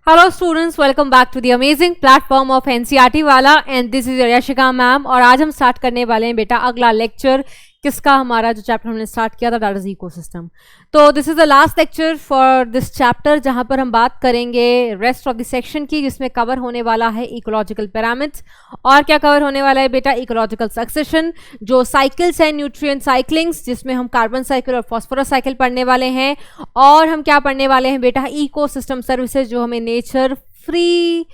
Hello students, welcome back to the amazing platform of NCERT वाला and this is Yashika ma'am. और आज हम start करने वाले हैं बेटा अगला लेक्चर किसका, हमारा जो चैप्टर हमने स्टार्ट किया था दैट इज इकोसिस्टम। तो this is the last lecture for this chapter जहां पर हम बात करेंगे रेस्ट ऑफ द सेक्शन की, जिसमें कवर होने वाला है इकोलॉजिकल पिरामिड्स। और क्या कवर होने वाला है बेटा, इकोलॉजिकल सक्सेशन, जो साइकिल्स हैं, न्यूट्रिएंट साइक्लिंग्स, जिसमें हम कार्बन साइकिल और फॉस्फोरस साइकिल पढ़ने वाले हैं। और हम क्या पढ़ने वाले हैं बेटा, इकोसिस्टम सर्विसेज, जो हमें नेचर फ्री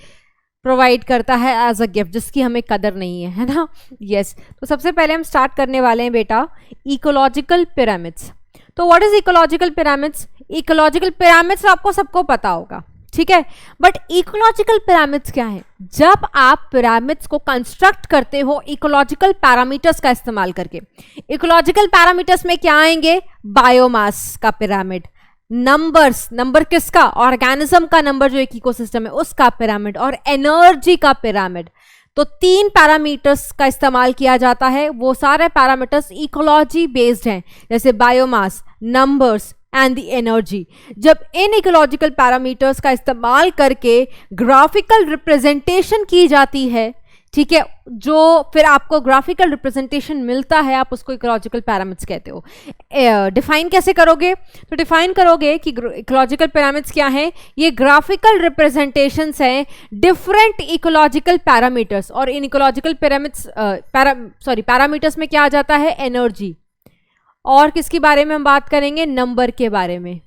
प्रोवाइड करता है एज अ गिफ्ट, जिसकी हमें कदर नहीं है ना। यस तो सबसे पहले हम स्टार्ट करने वाले हैं बेटा इकोलॉजिकल पिरामिड्स। तो what is ecological pyramids? Ecological pyramids आपको सबको पता होगा, ठीक है, बट इकोलॉजिकल पिरामिड्स क्या है? जब आप पिरामिड्स को कंस्ट्रक्ट करते हो इकोलॉजिकल पैरामीटर्स का इस्तेमाल करके। इकोलॉजिकल पैरामीटर्स में क्या आएंगे? बायोमास का पिरामिड, नंबर्स, नंबर किसका? ऑर्गेनिज्म का नंबर जो एक इकोसिस्टम है उसका पिरामिड, और एनर्जी का पिरामिड। तो 3 पैरामीटर्स का इस्तेमाल किया जाता है। वो सारे पैरामीटर्स इकोलॉजी बेस्ड हैं, जैसे biomass, numbers and the energy. जब इन इकोलॉजिकल पैरामीटर्स का इस्तेमाल करके ग्राफिकल रिप्रेजेंटेशन की जाती है, ठीक है, जो फिर आपको ग्राफिकल रिप्रेजेंटेशन मिलता है, आप उसको इकोलॉजिकल पैरामीटर्स कहते हो। डिफाइन कैसे करोगे? तो डिफाइन करोगे कि इकोलॉजिकल पैरामीटर्स क्या है? ये ग्राफिकल रिप्रेजेंटेशंस हैं डिफरेंट इकोलॉजिकल पैरामीटर्स। और इन इकोलॉजिकल पैरामीटर्स में क्या आ जाता है? एनर्जी। और किसके बारे में हम बात करेंगे? नंबर के बारे में।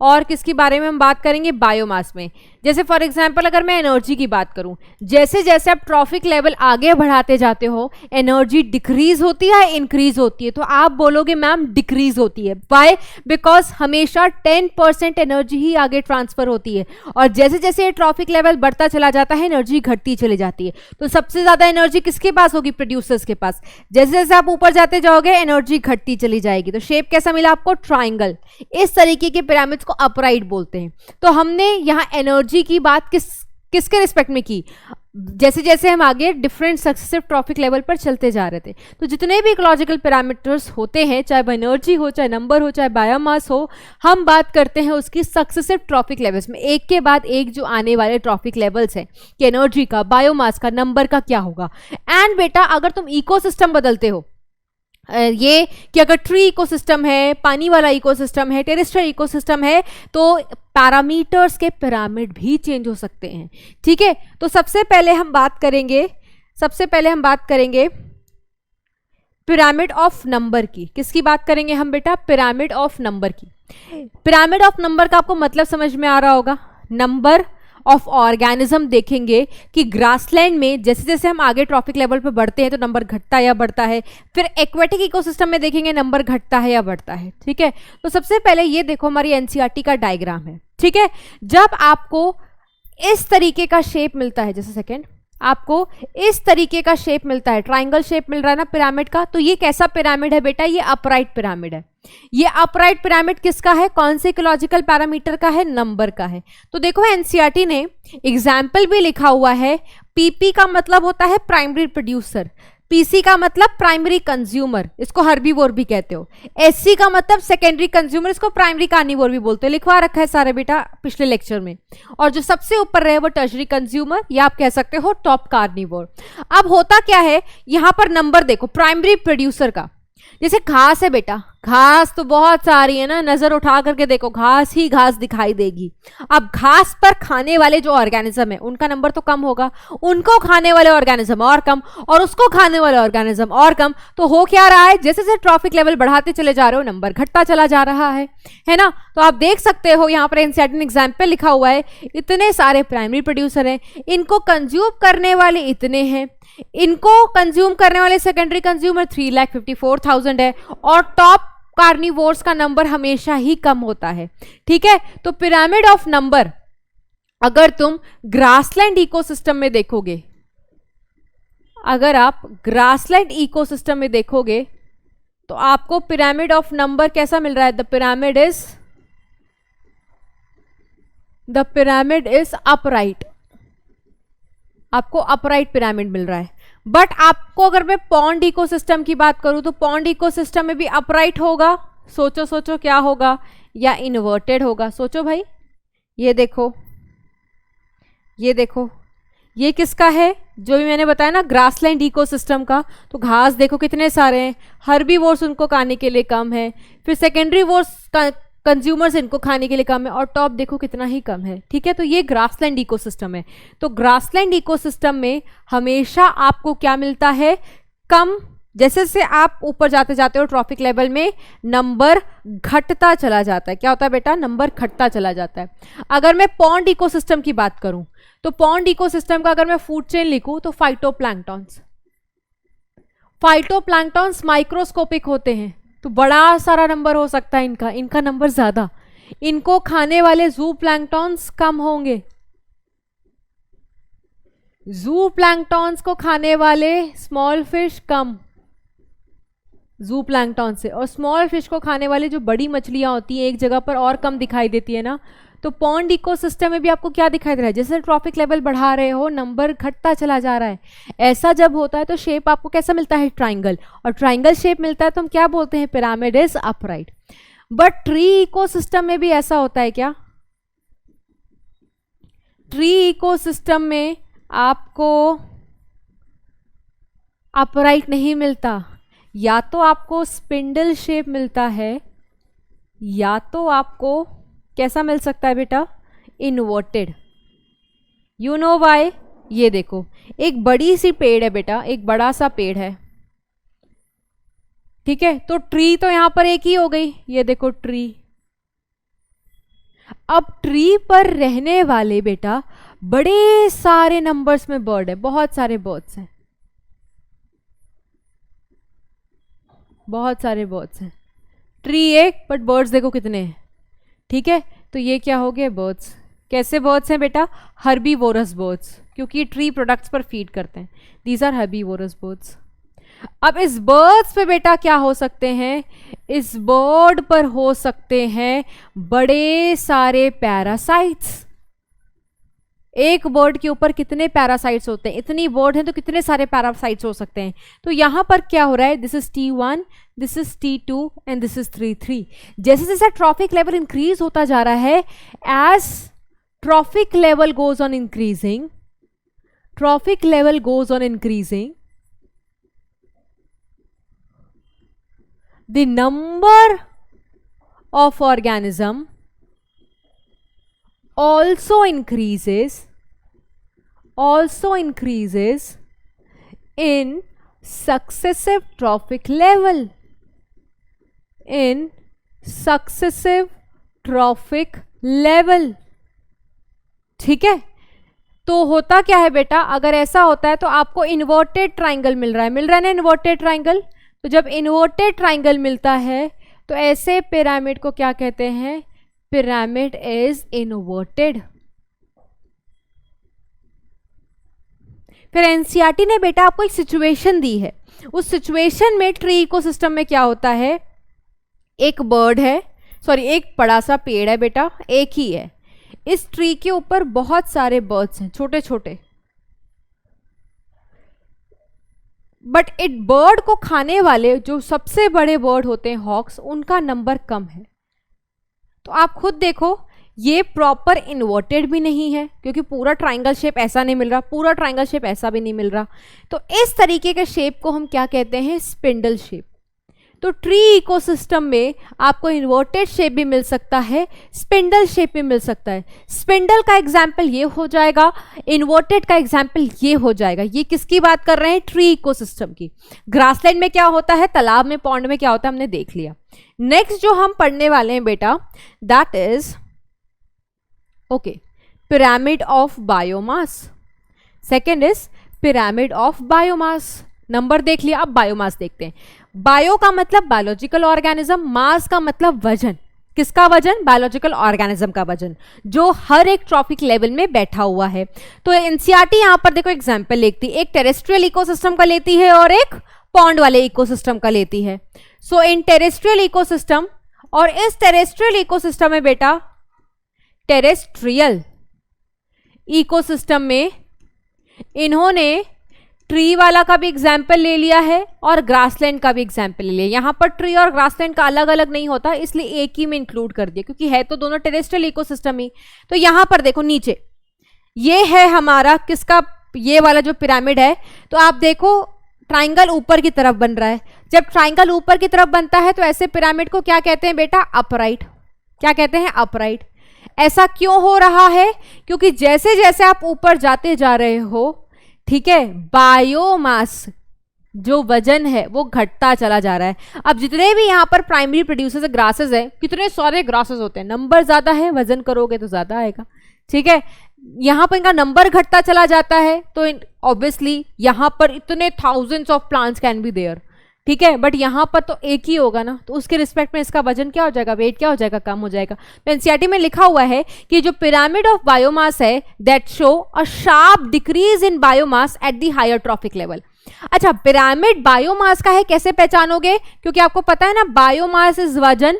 और किसके बारे में हम बात करेंगे? बायोमास में। जैसे फॉर एग्जांपल अगर मैं एनर्जी की बात करूं, जैसे जैसे आप ट्रॉफिक लेवल आगे बढ़ाते जाते हो, एनर्जी डिक्रीज होती है, इंक्रीज होती है? तो आप बोलोगे मैम डिक्रीज होती है। व्हाई? बिकॉज हमेशा 10% एनर्जी ही आगे ट्रांसफर होती है, और जैसे जैसे ट्रॉफिक लेवल बढ़ता चला जाता है एनर्जी घटती चली जाती है। तो सबसे ज्यादा एनर्जी किसके पास होगी? प्रोड्यूसर्स के पास। जैसे जैसे आप ऊपर जाते जाओगे एनर्जी घटती चली जाएगी। तो शेप कैसा मिला आपको? ट्राइंगल। इस तरीके के पिरामिड्स को अपराइट बोलते हैं। तो हमने यहाँ एनर्जी की बात किसके रिस्पेक्ट में की? जैसे जैसे हम आगे डिफरेंट सक्सेसिव ट्रॉफिक लेवल पर चलते जा रहे थे। तो जितने भी इकोलॉजिकल पैरामीटर्स होते हैं, चाहे वो एनर्जी हो, चाहे नंबर हो, चाहे बायोमास हो, हम बात करते हैं उसकी सक्सेसिव ट्रॉफिक लेवल्स में, एक के बाद एक जो आने वाले ट्रॉफिक लेवल्स हैं कि एनर्जी का, बायोमास का, नंबर का क्या होगा। एंड बेटा अगर तुम इकोसिस्टम बदलते हो, ये कि अगर ट्री इकोसिस्टम है, पानी वाला इकोसिस्टम है, टेरेस्ट्रियल इकोसिस्टम है, तो पैरामीटर्स के पिरामिड भी चेंज हो सकते हैं, ठीक है। तो सबसे पहले हम बात करेंगे पिरामिड ऑफ नंबर की। किसकी बात करेंगे हम बेटा? पिरामिड ऑफ नंबर की। पिरामिड ऑफ नंबर का आपको मतलब समझ में आ रहा होगा। नंबर ऑफ ऑर्गेनिज्म देखेंगे कि ग्रासलैंड में जैसे जैसे हम आगे ट्रॉफिक लेवल पे बढ़ते हैं तो नंबर घटता है या बढ़ता है। फिर एक्वेटिक इकोसिस्टम में देखेंगे नंबर घटता है या बढ़ता है, ठीक है। तो सबसे पहले ये देखो हमारी एनसीईआरटी का डायग्राम है, ठीक है। जब आपको इस तरीके का शेप मिलता है, जैसे आपको इस तरीके का शेप मिलता है, ट्राइंगल शेप मिल रहा है ना पिरामिड का, तो ये कैसा पिरामिड है बेटा? ये अपराइट पिरामिड है। ये अपराइट पिरामिड किसका है? कौन से इकोलॉजिकल पैरामीटर का है? नंबर का है। तो देखो एनसीईआरटी ने एग्जाम्पल भी लिखा हुआ है। पीपी का मतलब होता है प्राइमरी प्रोड्यूसर, पीसी का मतलब प्राइमरी कंज्यूमर, इसको हर्बीवोर भी कहते हो। एससी का मतलब सेकेंडरी कंज्यूमर, इसको प्राइमरी कार्निवोर भी बोलते हो। लिखवा रखा है सारे बेटा पिछले लेक्चर में। और जो सबसे ऊपर रहे वो टर्शरी कंज्यूमर, या आप कह सकते हो टॉप कार्निवोर। अब होता क्या है, यहां पर नंबर देखो प्राइमरी प्रोड्यूसर का। जैसे घास है बेटा, घास तो बहुत सारी है ना, नजर उठा करके देखो घास ही घास दिखाई देगी। अब घास पर खाने वाले जो ऑर्गेनिज्म है उनका नंबर तो कम होगा, उनको खाने वाले ऑर्गेनिज्म और कम, और उसको खाने वाले ऑर्गेनिज्म और कम। तो हो क्या रहा है, जैसे जैसे ट्रॉफिक लेवल बढ़ाते चले जा रहे हो नंबर घटता चला जा रहा है ना। तो आप देख सकते हो यहाँ पर एनसीईआरटी ने एग्जाम्पल लिखा हुआ है, इतने सारे प्राइमरी प्रोड्यूसर हैं, इनको कंज्यूम करने वाले इतने हैं, इनको कंज्यूम करने वाले सेकेंडरी कंज्यूमर 3,54,000 है, और टॉप कार्निवोर्स का नंबर हमेशा ही कम होता है, ठीक है। तो पिरामिड ऑफ नंबर अगर तुम ग्रासलैंड इकोसिस्टम में देखोगे, अगर आप ग्रासलैंड इकोसिस्टम में देखोगे तो आपको पिरामिड ऑफ नंबर कैसा मिल रहा है? The pyramid is upright. आपको अपराइट पिरामिड मिल रहा है। बट आपको अगर मैं पॉन्ड इकोसिस्टम की बात करूं तो पॉन्ड इकोसिस्टम में भी अपराइट होगा। सोचो क्या होगा? या इन्वर्टेड होगा? सोचो भाई, ये देखो ये देखो, ये किसका है, जो भी मैंने बताया ना ग्रासलैंड इकोसिस्टम का। तो घास देखो कितने सारे हैं, हर्बीवोर्स उनको खाने के लिए कम है, फिर सेकेंडरी वोर्स कंज्यूमर्स इनको खाने के लिए कम है, और टॉप देखो कितना ही कम है। ठीक है, तो ये ग्रासलैंड इकोसिस्टम है। तो ग्रासलैंड इकोसिस्टम में हमेशा आपको क्या मिलता है, कम, जैसे जैसे आप ऊपर जाते जाते हो ट्रॉफिक लेवल में नंबर घटता चला जाता है। क्या होता है बेटा, नंबर घटता चला जाता है। अगर मैं पॉन्ड इकोसिस्टम की बात करूं, तो पॉन्ड इकोसिस्टम का अगर मैं फूड चेन लिखूं तो फाइटोप्लैंक्टॉन्स माइक्रोस्कोपिक होते हैं, तो बड़ा सारा नंबर हो सकता है इनका नंबर ज्यादा। इनको खाने वाले जू प्लैंक्टॉन्स कम होंगे, जू प्लैंक्टॉन्स को खाने वाले स्मॉल फिश कम जू प्लैंक्टॉन से, और स्मॉल फिश को खाने वाली जो बड़ी मछलियां होती हैं एक जगह पर और कम दिखाई देती है ना। तो पॉन्ड इकोसिस्टम में भी आपको क्या दिखाई दे रहा है, जैसे ट्रॉफिक लेवल बढ़ा रहे हो नंबर घटता चला जा रहा है। ऐसा जब होता है तो शेप आपको कैसा मिलता है, ट्राइंगल, और ट्राइंगल शेप मिलता है तो हम क्या बोलते हैं, pyramid is upright. But tree ecosystem में भी ऐसा होता है क्या, ट्री इकोसिस्टम में आपको अपराइट नहीं मिलता, या तो आपको स्पिंडल शेप मिलता है, या तो आपको कैसा मिल सकता है बेटा, इन्वर्टेड। यू नो व्हाई, ये देखो एक बड़ी सी पेड़ है बेटा, एक बड़ा सा पेड़ है, ठीक है, तो ट्री तो यहां पर एक ही हो गई, ये देखो ट्री। अब ट्री पर रहने वाले बेटा बड़े सारे नंबर्स में बर्ड है, बहुत सारे बर्ड्स हैं, बहुत सारे बर्ड्स हैं। ट्री एक, बट बर्ड्स देखो कितने हैं। ठीक है, तो ये क्या हो गए, बर्ड्स। कैसे बर्ड्स हैं बेटा, हर्बीवोरस बर्ड्स, क्योंकि ट्री प्रोडक्ट्स पर फीड करते हैं। These are herbivorous birds. अब इस बर्ड्स पे बेटा क्या हो सकते हैं, इस बर्ड पर हो सकते हैं बड़े सारे पैरासाइट्स। एक बर्ड के ऊपर कितने पैरासाइट्स होते हैं, इतनी बर्ड हैं तो कितने सारे पैरासाइट्स हो सकते हैं। तो यहां पर क्या हो रहा है, this is T1, this is T2 and this is T3। जैसे जैसे ट्रॉफिक लेवल इंक्रीज होता जा रहा है, as trophic level goes on increasing, trophic level goes on increasing, the number of organism also increases in successive trophic level, in successive trophic level। ठीक है, तो होता क्या है बेटा, अगर ऐसा होता है तो आपको इन्वर्टेड ट्राइंगल मिल रहा है ना, इन्वर्टेड ट्राइंगल। तो जब इन्वर्टेड ट्राइंगल मिलता है तो ऐसे पिरामिड को क्या कहते हैं, पिरामिड इज इन्वर्टेड। फिर एनसीईआरटी ने बेटा आपको एक सिचुएशन दी है, उस सिचुएशन में ट्री इकोसिस्टम में क्या होता है, एक बर्ड है, सॉरी एक बड़ा सा पेड़ है बेटा, एक ही है, इस ट्री के ऊपर बहुत सारे बर्ड्स हैं छोटे छोटे, बट इट बर्ड को खाने वाले जो सबसे बड़े बर्ड होते हैं हॉक्स, उनका नंबर कम है। तो आप खुद देखो, ये प्रॉपर इन्वर्टेड भी नहीं है क्योंकि पूरा ट्राइंगल शेप ऐसा नहीं मिल रहा, पूरा ट्राइंगल शेप ऐसा भी नहीं मिल रहा। तो इस तरीके के शेप को हम क्या कहते हैं, स्पिंडल शेप। तो ट्री इकोसिस्टम में आपको इन्वर्टेड शेप भी मिल सकता है, स्पिंडल शेप भी मिल सकता है। स्पिंडल का एग्जाम्पल ये हो जाएगा, इन्वर्टेड का एग्जाम्पल ये हो जाएगा। ये किसकी बात कर रहे हैं, ट्री इकोसिस्टम की। ग्रासलैंड में क्या होता है, तालाब में, पॉन्ड में क्या होता है, हमने देख लिया। नेक्स्ट जो हम पढ़ने वाले हैं बेटा, that is okay, pyramid of biomass. Second is pyramid of biomass. Number देख लिया, अब बायोमास देखते हैं। बायो का मतलब बायोलॉजिकल ऑर्गेनिज्म, मास का मतलब वजन। किसका वजन, बायोलॉजिकल ऑर्गेनिज्म का वजन, जो हर एक ट्रॉफिक लेवल में बैठा हुआ है। तो एनसीईआरटी यहां पर देखो एग्जांपल लेती है, एक टेरेस्ट्रियल इकोसिस्टम का लेती है और एक पॉन्ड वाले इकोसिस्टम का लेती है। सो इन टेरेस्ट्रियल इकोसिस्टम, और इस टेरेस्ट्रियल इकोसिस्टम में बेटा, टेरेस्ट्रियल इकोसिस्टम में इन्होंने ट्री वाला का भी एग्जाम्पल ले लिया है और ग्रासलैंड का भी एग्जाम्पल ले लिया। यहां पर ट्री और ग्रासलैंड का अलग अलग नहीं होता, इसलिए एक ही में इंक्लूड कर दिया क्योंकि है तो दोनों टेरेस्ट्रियल इकोसिस्टम ही। तो यहां पर देखो नीचे, ये है हमारा किसका, ये वाला जो पिरामिड है। तो आप देखो ट्राइंगल ऊपर की तरफ बन रहा है। जब ट्राइंगल ऊपर की तरफ बनता है तो ऐसे पिरामिड को क्या कहते हैं बेटा, अपराइट। क्या कहते हैं, अपराइट। ऐसा क्यों हो रहा है, क्योंकि जैसे जैसे आप ऊपर जाते जा रहे हो, ठीक है, बायोमास जो वजन है वो घटता चला जा रहा है। अब जितने भी यहाँ पर प्राइमरी प्रोड्यूसर्स ग्रासेस है, कितने सारे ग्रासेस होते हैं, नंबर ज्यादा है, वजन करोगे तो ज्यादा आएगा, ठीक है। यहाँ पर इनका नंबर घटता चला जाता है तो ऑब्वियसली यहाँ पर इतने thousands of plants can be there, ठीक है, बट यहाँ पर तो एक ही होगा ना, तो उसके रिस्पेक्ट में इसका वजन क्या हो जाएगा, वेट क्या हो जाएगा, कम हो जाएगा। तो एनसीईआरटी में लिखा हुआ है कि जो पिरामिड ऑफ बायोमास है that show a sharp decrease in biomass at the higher trophic level. अच्छा, पिरामिड बायोमास का है, कैसे पहचानोगे, क्योंकि आपको पता है ना बायोमास इज वजन,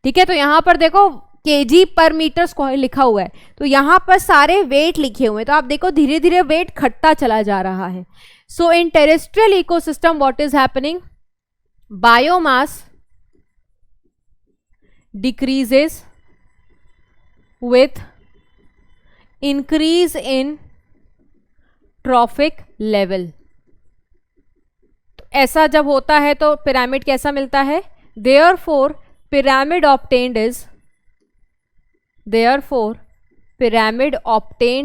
ठीक है। तो यहां पर देखो केजी पर मीटर स्क्वायर लिखा हुआ है, तो यहां पर सारे वेट लिखे हुए हैं, तो आप देखो धीरे धीरे वेट घटता चला जा रहा है। So in terrestrial ecosystem what is happening, biomass decreases with increase in trophic level. ऐसा जब होता है तो पिरामिड कैसा मिलता है, therefore pyramid obtained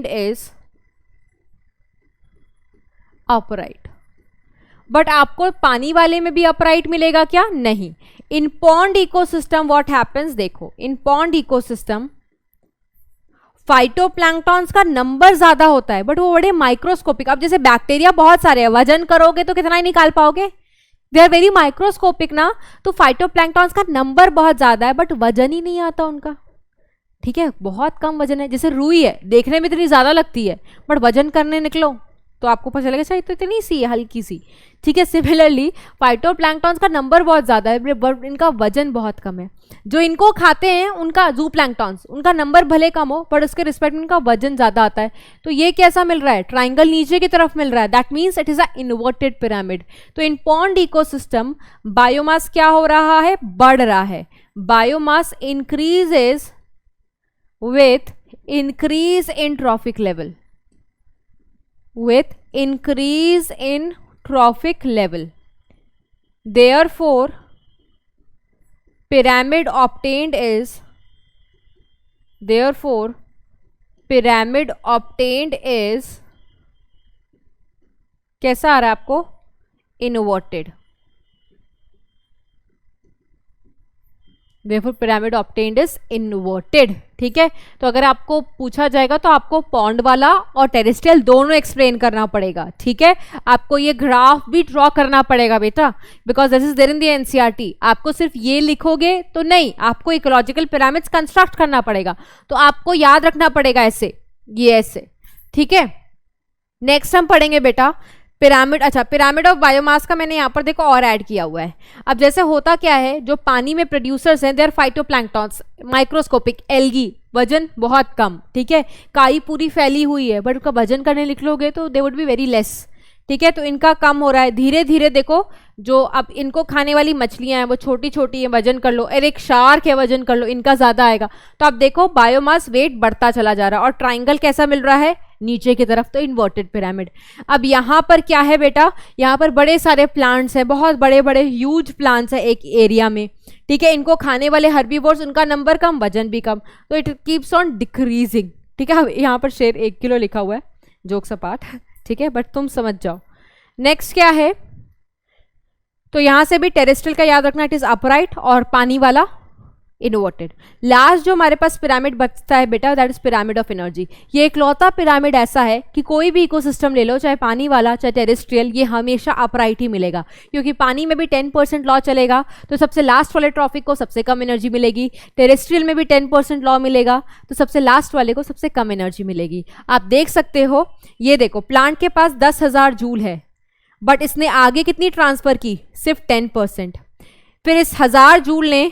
is upright। But आपको पानी वाले में भी अपराइट मिलेगा क्या, नहीं। इन पॉन्ड इकोसिस्टम व्हाट हैपेंस, देखो इन पॉन्ड इकोसिस्टम फाइटोप्लैंक्टॉन्स का नंबर ज्यादा होता है बट वो बड़े माइक्रोस्कोपिक। अब जैसे बैक्टीरिया बहुत सारे हैं, वजन करोगे तो कितना ही निकाल पाओगे, दे आर वेरी माइक्रोस्कोपिक ना। तो फाइटोप्लैंक्टॉन्स का नंबर बहुत ज्यादा है बट वजन ही नहीं आता उनका, ठीक है, बहुत कम वजन है। जैसे रुई है, देखने में इतनी ज्यादा लगती है बट वजन करने निकलो तो आपको पता चलेगा शायद तो इतनी सी है, हल्की सी, ठीक है। सिमिलरली फाइटोप्लैंक्टॉन्स का नंबर बहुत ज्यादा है बट इनका वजन बहुत कम है। जो इनको खाते हैं उनका जूप्लैंक्टॉन्स, उनका नंबर भले कम हो बट उसके रिस्पेक्ट में उनका वजन ज्यादा आता है। तो ये कैसा मिल रहा है, ट्राइंगल नीचे की तरफ मिल रहा है, that means it is a inverted pyramid. तो इन पॉन्ड इकोसिस्टम बायोमास क्या हो रहा है, बढ़ रहा है। Biomass increases with increase in trophic level, with increase in trophic level, therefore pyramid obtained is कैसा आ रहा है आपको, inverted। Therefore pyramid obtained is inverted, ठीक है। तो अगर आपको पूछा जाएगा तो आपको पॉन्ड वाला और टेरेस्ट्रियल दोनों एक्सप्लेन करना पड़ेगा, ठीक है। आपको ये ग्राफ भी ड्रॉ करना पड़ेगा बेटा, because this is there in the NCERT. आपको सिर्फ ये लिखोगे तो नहीं, आपको इकोलॉजिकल पिरामिड्स कंस्ट्रक्ट करना पड़ेगा, तो आपको याद रखना पड़ेगा ऐसे, ये ऐसे, ठीक है। नेक्स्ट हम पढ़ेंगे बेटा पिरामिड। अच्छा, पिरामिड ऑफ बायोमास का मैंने यहाँ पर देखो और ऐड किया हुआ है। अब जैसे होता क्या है, जो पानी में प्रोड्यूसर्स हैं they are phytoplanktons, microscopic, algae, वजन बहुत कम, ठीक है। काई पूरी फैली हुई है बट उसका वजन करने लिख लोगे तो they would be very less, ठीक है। तो इनका कम हो रहा है धीरे धीरे। देखो जो अब इनको खाने वाली मछलियां हैं वो छोटी छोटी है, वजन कर लो, और एक शार्क है, वजन कर लो, इनका ज्यादा आएगा। तो अब देखो बायोमास वेट बढ़ता चला जा रहा है और ट्राइंगल कैसा मिल रहा है, नीचे की तरफ, तो इन्वर्टेड पिरामिड। अब यहाँ पर क्या है बेटा, यहाँ पर बड़े सारे प्लांट्स हैं, बहुत बड़े बड़े ह्यूज प्लांट्स हैं एक एरिया में, ठीक है। इनको खाने वाले हर्बीवोर्स, उनका नंबर कम, वजन भी कम, तो इट कीप्स ऑन डिक्रीजिंग, ठीक है। यहाँ पर शेर 1 किलो लिखा हुआ है, जोक्स अपार्ट, ठीक है, बट तुम समझ जाओ। नेक्स्ट क्या है, तो यहां से भी टेरेस्ट्रियल का याद रखना, इट इज अपराइट, और पानी वाला इन्वर्टेड। लास्ट जो हमारे पास पिरामिड बचता है बेटा that is pyramid of energy. ये इकलौता पिरामिड ऐसा है कि कोई भी इकोसिस्टम ले लो, चाहे पानी वाला चाहे टेरेस्ट्रियल, ये हमेशा अपराइट ही मिलेगा, क्योंकि पानी में भी 10% लॉ चलेगा तो सबसे लास्ट वाले ट्रॉफिक को सबसे कम एनर्जी मिलेगी, टेरेस्ट्रियल में भी 10% लॉ मिलेगा तो सबसे लास्ट वाले को सबसे कम एनर्जी मिलेगी। आप देख सकते हो, ये देखो प्लांट के पास 10,000 जूल है बट इसने आगे कितनी ट्रांसफर की, सिर्फ 10%। फिर इस 1000 जूल ने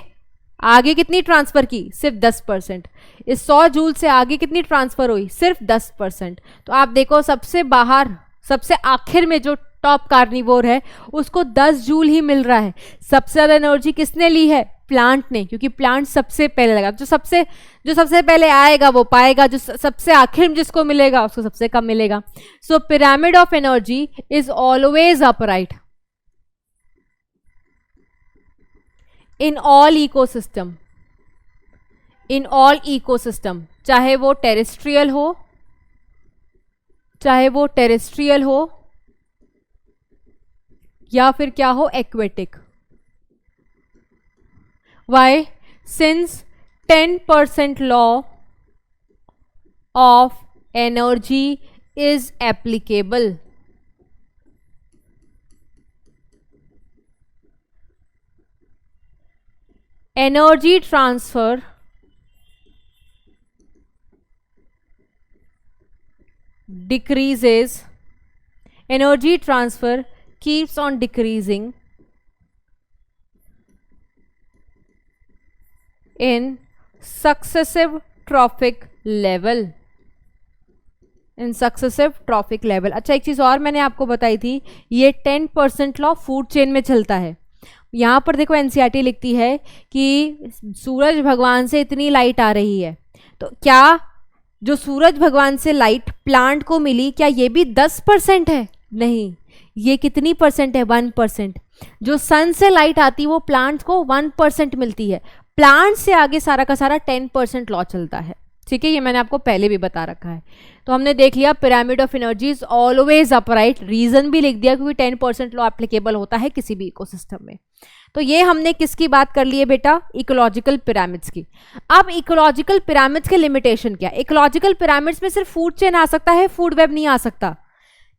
आगे कितनी ट्रांसफर की, सिर्फ 10%। इस 100 जूल से आगे कितनी ट्रांसफर हुई, सिर्फ 10%। तो आप देखो सबसे बाहर, सबसे आखिर में जो टॉप कार्निवोर है उसको 10 जूल ही मिल रहा है। सबसे ज्यादा एनर्जी किसने ली है, प्लांट ने, क्योंकि प्लांट सबसे पहले लगा, जो सबसे पहले आएगा वो पाएगा, जो सबसे आखिर में जिसको मिलेगा उसको सबसे कम मिलेगा. So pyramid of energy is always upright in all ecosystem, चाहे वो टेरेस्ट्रियल हो या फिर क्या हो, aquatic. Why? Since 10% law of energy is applicable. Energy transfer decreases, energy transfer keeps on decreasing in successive trophic level. अच्छा, एक चीज़ और मैंने आपको बताई थी, ये 10% लॉ फूड चेन में चलता है. यहाँ पर देखो एनसीईआरटी लिखती है कि सूरज भगवान से इतनी लाइट आ रही है, तो क्या जो सूरज भगवान से लाइट प्लांट को मिली, क्या ये भी 10% है? नहीं, ये कितनी परसेंट है? 1%. जो सन से लाइट आती है वो प्लांट्स को 1% मिलती है. प्लांट से आगे सारा का सारा 10% लॉ चलता है. ठीक है, ये मैंने आपको पहले भी बता रखा है. तो हमने देख लिया pyramid of energy is always upright, reason भी लिख दिया क्योंकि 10% लॉ एप्लीकेबल होता है किसी भी इकोसिस्टम में. तो ये हमने किसकी बात कर ली है बेटा? इकोलॉजिकल पिरामिड्स की. अब इकोलॉजिकल पिरामिड्स के लिमिटेशन क्या? इकोलॉजिकल पिरामिड्स में सिर्फ फूड चेन आ सकता है, फूड वेब नहीं आ सकता.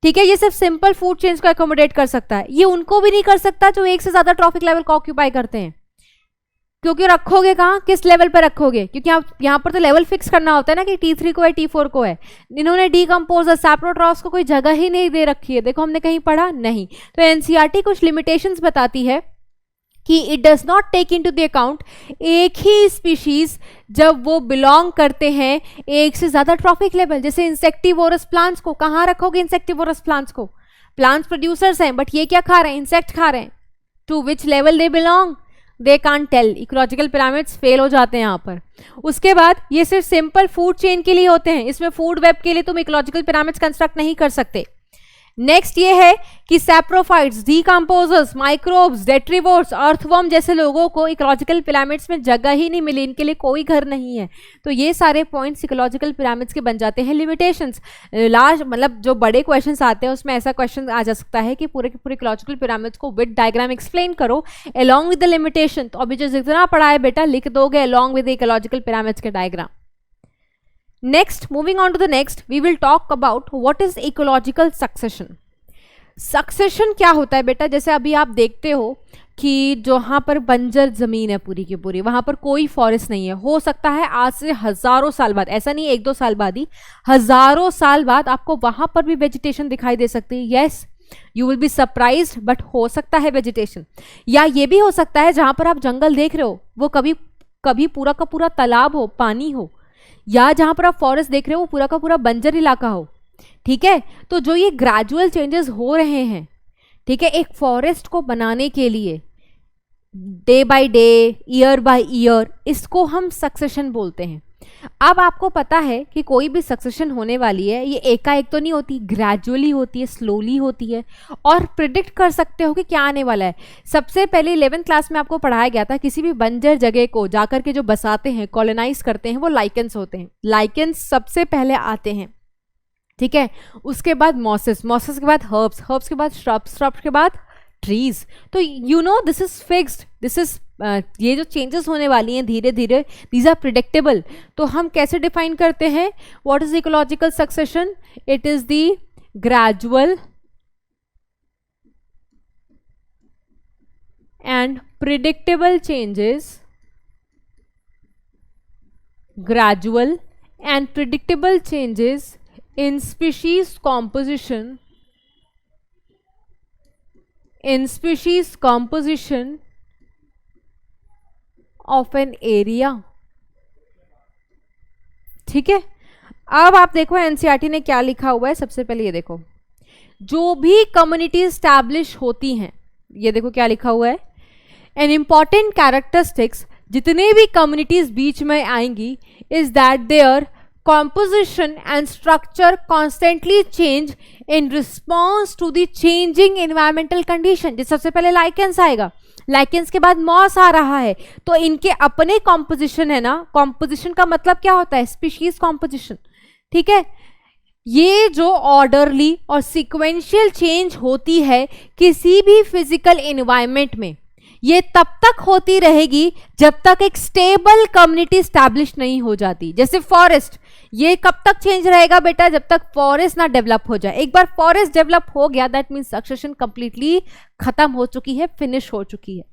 ठीक है, ये सिर्फ सिंपल फूड चेन्स को एकोमोडेट कर सकता है. ये उनको भी नहीं कर सकता जो एक से ज्यादा ट्रॉफिक लेवल को ऑक्यूपाई करते हैं, क्योंकि रखोगे कहाँ, किस लेवल पर रखोगे? क्योंकि आप यहाँ पर तो लेवल फिक्स करना होता है ना कि T3 को है, T4 को है. इन्होंने डीकम्पोजर सैप्रोट्रॉफ्स को कोई जगह ही नहीं दे रखी है. देखो हमने कहीं पढ़ा नहीं. तो एनसीईआरटी कुछ लिमिटेशंस बताती है कि it does not take into the account एक ही स्पीशीज जब वो बिलोंग करते हैं एक से ज्यादा ट्रॉफिक लेवल. जैसे इंसेक्टिवोरस प्लांट्स को कहाँ रखोगे? इंसेक्टिवोरस प्लांट्स को, प्लांट्स प्रोड्यूसर्स हैं बट ये क्या खा रहे हैं? इंसेक्ट खा रहे हैं. To which level they belong they can't tell. Ecological pyramids fail हो जाते हैं यहाँ पर. उसके बाद ये सिर्फ सिंपल फूड चेन के लिए होते हैं, इसमें फूड वेब के लिए तुम इकोलॉजिकल पिरामिड्स कंस्ट्रक्ट नहीं कर सकते. नेक्स्ट ये है कि सैप्रोफाइट्स, डीकम्पोजर्स, माइक्रोब्स, डेट्रीवोर्स, अर्थवर्म जैसे लोगों को इकोलॉजिकल पिरामिड्स में जगह ही नहीं मिली, इनके लिए कोई घर नहीं है. तो ये सारे पॉइंट्स इकोलॉजिकल पिरामिड्स के बन जाते हैं लिमिटेशंस. लास्ट मतलब जो बड़े क्वेश्चंस आते हैं उसमें ऐसा क्वेश्चन आ जा सकता है कि पूरे के पूरे इकोलॉजिकल पिरामिड्स को विद डायग्राम एक्सप्लेन करो अलॉन्ग विद द लिमिटेशन. तो अभी जो जितना पढ़ा है बेटा लिख दोगे along with the ecological pyramids के diagram. Next, moving on to the next, we will talk about what is ecological succession. Succession क्या होता है बेटा? जैसे अभी आप देखते हो कि जहाँ पर बंजर जमीन है पूरी की पूरी, वहाँ पर कोई फॉरेस्ट नहीं है. हो सकता है आज से हजारों साल बाद, ऐसा नहीं 1-2 साल बाद ही, हजारों साल बाद आपको वहाँ पर भी वेजिटेशन दिखाई दे सकती है. Yes, you will be surprised, but हो सकता है वेजिटेशन. या ये भी हो सकता है जहाँ पर आप जंगल देख रहे हो वो कभी पूरा का पूरा तालाब हो, पानी हो, या जहां पर आप फॉरेस्ट देख रहे हो वो पूरा का पूरा बंजर इलाका हो. ठीक है, तो जो ये ग्रेजुअल चेंजेस हो रहे हैं, ठीक है, एक फॉरेस्ट को बनाने के लिए day by day, year by year, इसको हम सक्सेशन बोलते हैं. अब आपको पता है कि कोई भी सक्सेशन होने वाली है ये एकाएक तो नहीं होती, ग्रेजुअली होती है, स्लोली होती है, और प्रिडिक्ट कर सकते हो कि क्या आने वाला है. सबसे पहले 11th क्लास में आपको पढ़ाया गया था किसी भी बंजर जगह को जाकर के जो बसाते हैं, कॉलोनाइज करते हैं, वो लाइकेंस होते हैं. लाइकेंस सबसे पहले आते हैं. ठीक है, उसके बाद मॉसेस, मॉसेस के बाद हर्ब्स, हर्ब्स के बाद श्रब्स, श्रब्स के बाद ट्रीज. तो you know this is fixed, this is ये जो चेंजेस होने वाली हैं धीरे धीरे, दीज आर प्रिडिक्टेबल. तो हम कैसे डिफाइन करते हैं what is ecological succession? It is the gradual and predictable changes, gradual and predictable changes in species composition of an area. ठीक है, अब आप देखो एनसीईआरटी ने क्या लिखा हुआ है. सबसे पहले ये देखो, जो भी कम्युनिटी स्टैब्लिश होती हैं, ये देखो क्या लिखा हुआ है. An important characteristics जितने भी कम्युनिटीज बीच में आएंगी is that their composition and structure constantly change in response to the changing environmental condition। जिस सबसे पहले लाइकेंस आएगा, लाइकेंस के बाद मॉस आ रहा है, तो इनके अपने कॉम्पोजिशन है ना। कॉम्पोजिशन का मतलब क्या होता है? स्पीशीज कॉम्पोजिशन, ठीक है। ये जो ऑर्डरली और सिक्वेंशियल चेंज होती है किसी भी फिजिकल एनवायरनमेंट में, ये तब तक होती रहेगी जब तक एक स्टेबल कम्युनिटी स्टैब्लिश नहीं हो जाती। जैसे फॉरेस्ट, ये कब तक चेंज रहेगा बेटा? जब तक फॉरेस्ट ना डेवलप हो जाए। एक बार फॉरेस्ट डेवलप हो गया दैट मीन्स सक्सेशन कंप्लीटली खत्म हो चुकी है, फिनिश हो चुकी है,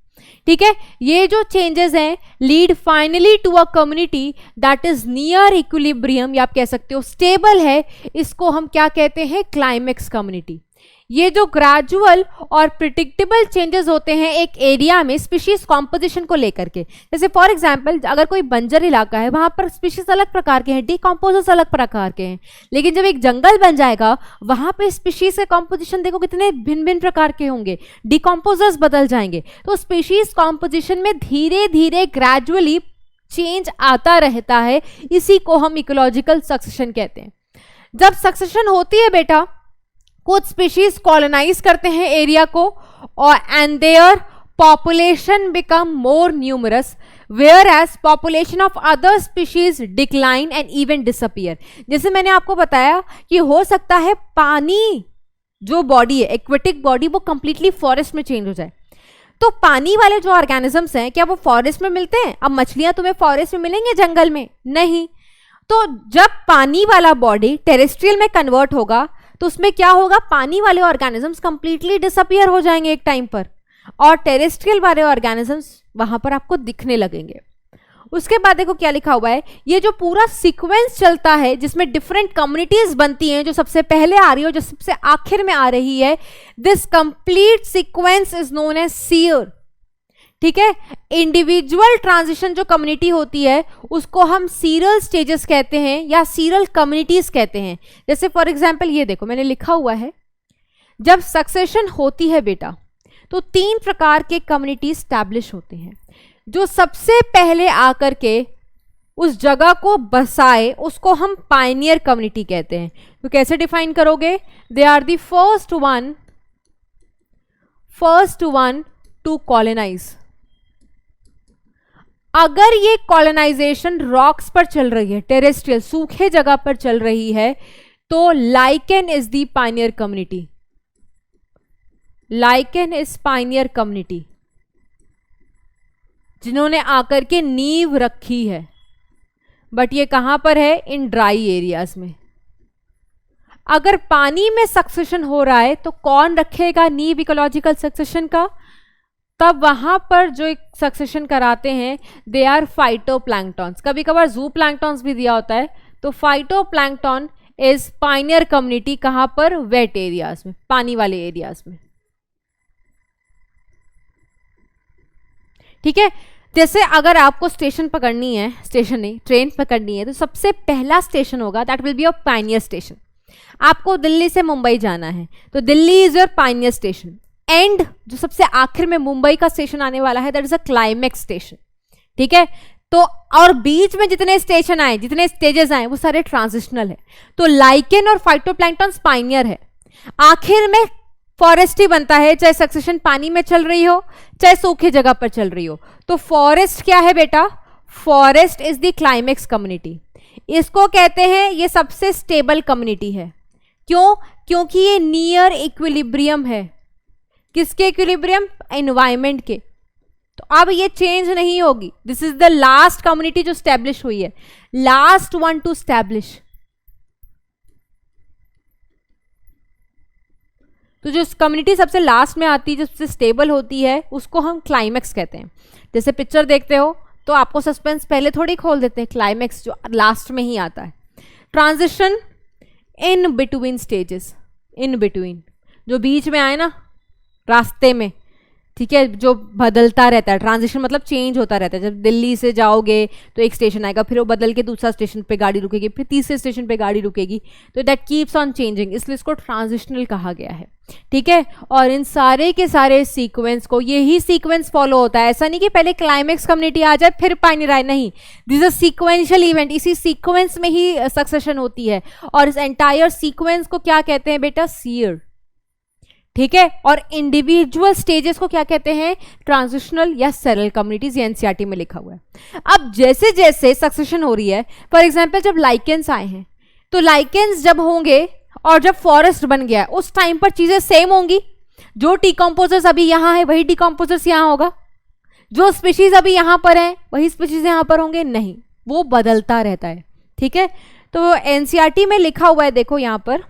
ठीक है। ये जो चेंजेस हैं lead finally to a community that is near equilibrium, या आप कह सकते हो स्टेबल है। इसको हम क्या कहते हैं? Climax community. ये जो ग्रेजुअल और प्रिडिक्टेबल चेंजेस होते हैं एक एरिया में स्पीशीज कॉम्पोजिशन को लेकर के, जैसे फॉर एग्जांपल अगर कोई बंजर इलाका है वहां पर स्पीशीज अलग प्रकार के हैं, डिकम्पोजर्स अलग प्रकार के हैं, लेकिन जब एक जंगल बन जाएगा वहां पे स्पीशीज के कॉम्पोजिशन देखो कितने भिन्न भिन्न प्रकार के होंगे, डिकम्पोजर्स बदल जाएंगे। तो स्पीशीज कॉम्पोजिशन में धीरे धीरे ग्रेजुअली चेंज आता रहता है, इसी को हम इकोलॉजिकल सक्सेशन कहते हैं। जब सक्सेशन होती है बेटा, कुछ स्पीशीज कॉलोनाइज करते हैं एरिया को और and their population become more numerous, whereas population of other species decline and even disappear. जैसे मैंने आपको बताया कि हो सकता है पानी जो बॉडी है, एक्वेटिक बॉडी, वो कंप्लीटली फॉरेस्ट में चेंज हो जाए। तो पानी वाले जो ऑर्गेनिजम्स हैं क्या वो फॉरेस्ट में मिलते हैं? अब मछलियां तुम्हें फॉरेस्ट में मिलेंगे, जंगल में नहीं। तो जब पानी वाला बॉडी टेरेस्ट्रियल में कन्वर्ट होगा तो उसमें क्या होगा? पानी वाले ऑर्गेनिजम्स कंप्लीटली डिसअपियर हो जाएंगे एक टाइम पर, और टेरेस्ट्रियल वाले ऑर्गेनिजम्स वहां पर आपको दिखने लगेंगे। उसके बाद देखो क्या लिखा हुआ है, ये जो पूरा सीक्वेंस चलता है जिसमें डिफरेंट कम्युनिटीज बनती हैं, जो सबसे पहले आ रही है और जो सबसे आखिर में आ रही है, this complete sequence is known as sere, ठीक है। इंडिविजुअल ट्रांजिशन जो कम्युनिटी होती है उसको हम सीरियल स्टेजेस कहते हैं या सीरियल कम्युनिटीज कहते हैं। जैसे फॉर एग्जांपल ये देखो मैंने लिखा हुआ है, जब सक्सेशन होती है बेटा तो 3 प्रकार के कम्युनिटी स्टैब्लिश होते हैं। जो सबसे पहले आकर के उस जगह को बसाए उसको हम पायनियर कम्युनिटी कहते हैं। तो कैसे डिफाइन करोगे? They are the first one to colonize. अगर ये कॉलोनाइजेशन रॉक्स पर चल रही है, टेरेस्ट्रियल सूखे जगह पर चल रही है, तो lichen is the Pioneer community. Lichen is Pioneer community, जिन्होंने आकर के नींव रखी है। बट ये कहां पर है? इन ड्राई एरियाज में। अगर पानी में सक्सेशन हो रहा है तो कौन रखेगा नींव इकोलॉजिकल सक्सेशन का? तब वहां पर जो एक सक्सेशन कराते हैं दे आर फाइटोप्लैंक्टॉन्स। कभी कभार जू प्लैंक्टॉन्स भी दिया होता है। तो फाइटोप्लैंक्टॉन इज पायनियर कम्युनिटी। कहां पर? वेट एरियाज में, पानी वाले एरियाज में, ठीक है। जैसे अगर आपको स्टेशन पकड़नी है, स्टेशन नहीं ट्रेन पकड़नी है, तो सबसे पहला स्टेशन होगा that will be your Pioneer station. आपको दिल्ली से मुंबई जाना है तो Delhi is your Pioneer station. And जो सबसे आखिर में मुंबई का स्टेशन आने वाला है that is a climax station, ठीक है। तो और बीच में जितने स्टेशन आए, जितने स्टेजेस आए, वो सारे ट्रांजिशनल है। तो लाइकेन और फाइटोप्लैंक्टन पायनियर है। आखिर में फॉरेस्ट ही बनता है, चाहे सक्सेशन पानी में चल रही हो चाहे सूखी जगह पर चल रही हो। तो फॉरेस्ट क्या है बेटा? Forest is the climax community. इसको कहते हैं ये सबसे स्टेबल कम्युनिटी है। क्यों? क्योंकि ये नियर इक्विलिब्रियम है। किसके इक्विलिब्रियम? एनवायरमेंट के। तो अब ये चेंज नहीं होगी। This is the last community जो स्टैब्लिश हुई है, लास्ट वन टू स्टैब्लिश। तो जो कम्युनिटी सबसे लास्ट में आती है, जो सबसे स्टेबल होती है, उसको हम क्लाइमेक्स कहते हैं। जैसे पिक्चर देखते हो तो आपको सस्पेंस पहले थोड़ी खोल देते हैं, क्लाइमेक्स जो लास्ट में ही आता है। Transition in between stages, in between जो बीच में आए ना रास्ते में, ठीक है, जो बदलता रहता है, ट्रांजिशन मतलब चेंज होता रहता है। जब दिल्ली से जाओगे तो एक स्टेशन आएगा, फिर वो बदल के दूसरा स्टेशन पे गाड़ी रुकेगी, फिर तीसरे स्टेशन पे गाड़ी रुकेगी, तो दैट कीप्स ऑन चेंजिंग, इसलिए इसको ट्रांजिशनल कहा गया है। ठीक है, और इन सारे के सारे सीक्वेंस को यही सीक्वेंस फॉलो होता है। ऐसा नहीं कि पहले क्लाइमेक्स कम्युनिटी आ जाए फिर पायनियर आए, नहीं, दिस अ सीक्वेंशियल इवेंट, इसी सीक्वेंस में ही सक्सेशन होती है। और इस एंटायर सीक्वेंस को क्या कहते हैं बेटा? सीयर। ठीक है, और इंडिविजुअल स्टेजेस को क्या कहते हैं? ट्रांजिशनल या सेरल कम्युनिटीज, ये एनसीईआरटी में लिखा हुआ है। अब जैसे जैसे सक्सेशन हो रही है, फॉर एग्जांपल जब लाइकेंस आए हैं, तो लाइकेंस जब होंगे और जब फॉरेस्ट बन गया उस टाइम पर चीजें सेम होंगी। जो डिकम्पोजर्स अभी यहां है वही डिकम्पोजर्स यहां होगा, जो स्पीशीज अभी यहां पर है वही स्पीशीज यहां पर होंगे, नहीं, वो बदलता रहता है। ठीक है, तो एनसीईआरटी में लिखा हुआ है, देखो यहां पर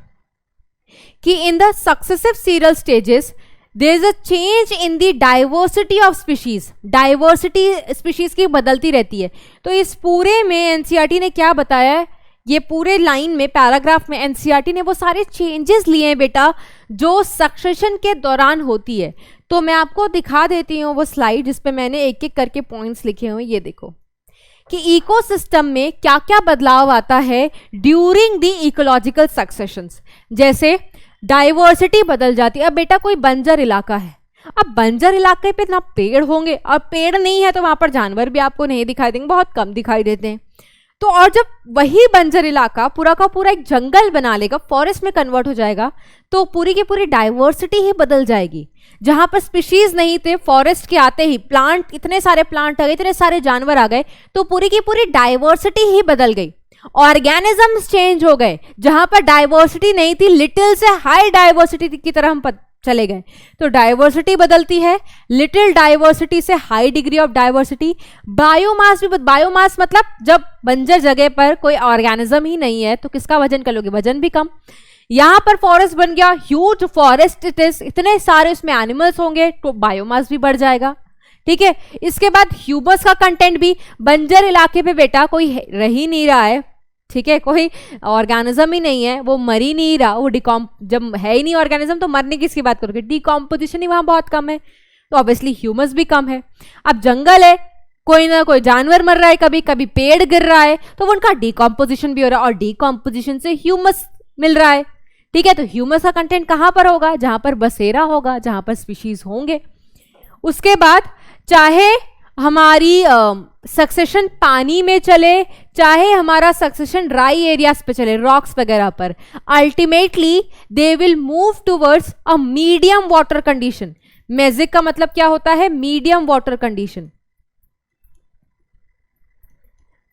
कि in the successive seral stages there is a change in the diversity of species. Diversity species की बदलती रहती है। तो इस पूरे में एनसीईआरटी ने क्या बताया है, ये पूरे लाइन में, पैराग्राफ में एनसीईआरटी ने वो सारे चेंजेस लिए हैं बेटा जो सक्सेशन के दौरान होती है। तो मैं आपको दिखा देती हूँ वो स्लाइड जिसपे मैंने एक एक करके पॉइंट्स लिखे हुए। ये देखो कि इकोसिस्टम में क्या क्या बदलाव आता है ड्यूरिंग द इकोलॉजिकल सक्सेशंस। जैसे डाइवर्सिटी बदल जाती है। अब बेटा कोई बंजर इलाका है, अब बंजर इलाके पे ना पेड़ होंगे, और पेड़ नहीं है तो वहां पर जानवर भी आपको नहीं दिखाई देंगे, बहुत कम दिखाई देते हैं। तो और जब वही बंजर इलाका पूरा का पूरा एक जंगल बना लेगा, फॉरेस्ट में कन्वर्ट हो जाएगा, तो पूरी की पूरी डाइवर्सिटी ही बदल जाएगी। जहां पर स्पीशीज नहीं थे, फॉरेस्ट के आते ही प्लांट, इतने सारे प्लांट आ गए, इतने सारे जानवर आ गए, तो पूरी की पूरी डाइवर्सिटी ही बदल गई। ऑर्गेनिजम्स चेंज हो गए, जहां पर डाइवर्सिटी नहीं थी, लिटिल से हाई डाइवर्सिटी की तरह हम चले गए। तो डाइवर्सिटी बदलती है, लिटिल डाइवर्सिटी से high degree of diversity. Biomass भी, बायोमास मतलब जब बंजर जगह पर कोई ऑर्गेनिज्म ही नहीं है तो किसका वजन कर लोगे? वजन भी कम। यहां पर फॉरेस्ट बन गया, ह्यूज फॉरेस्ट इट इज, इतने सारे उसमें एनिमल्स होंगे तो बायोमास भी बढ़ जाएगा। ठीक है, इसके बाद ह्यूमस का कंटेंट भी, बंजर इलाके पे बेटा कोई रह ही नहीं रहा है, ठीक है, कोई ऑर्गेनिज्म ही नहीं है, वो मर ही नहीं रहा, वो जब है ही नहीं ऑर्गेनिज्म तो मरने किसकी बात करोगे? डिकॉम्पोजिशन ही वहां बहुत कम है, तो ऑब्वियसली ह्यूमस भी कम है। अब जंगल है, कोई ना कोई जानवर मर रहा है, कभी कभी पेड़ गिर रहा है, तो वो उनका डिकॉम्पोजिशन भी हो रहा है, और डिकॉम्पोजिशन से ह्यूमस मिल रहा है। ठीक है, तो ह्यूमस का कंटेंट कहां पर होगा? जहां पर बसेरा होगा, जहां पर स्पीशीज होंगे। उसके बाद चाहे हमारी सक्सेशन पानी में चले, चाहे हमारा सक्सेशन ड्राई एरियाज पे चले, रॉक्स वगैरह पर, ultimately they will move towards a medium water condition. Magic का मतलब क्या होता है? Medium water condition.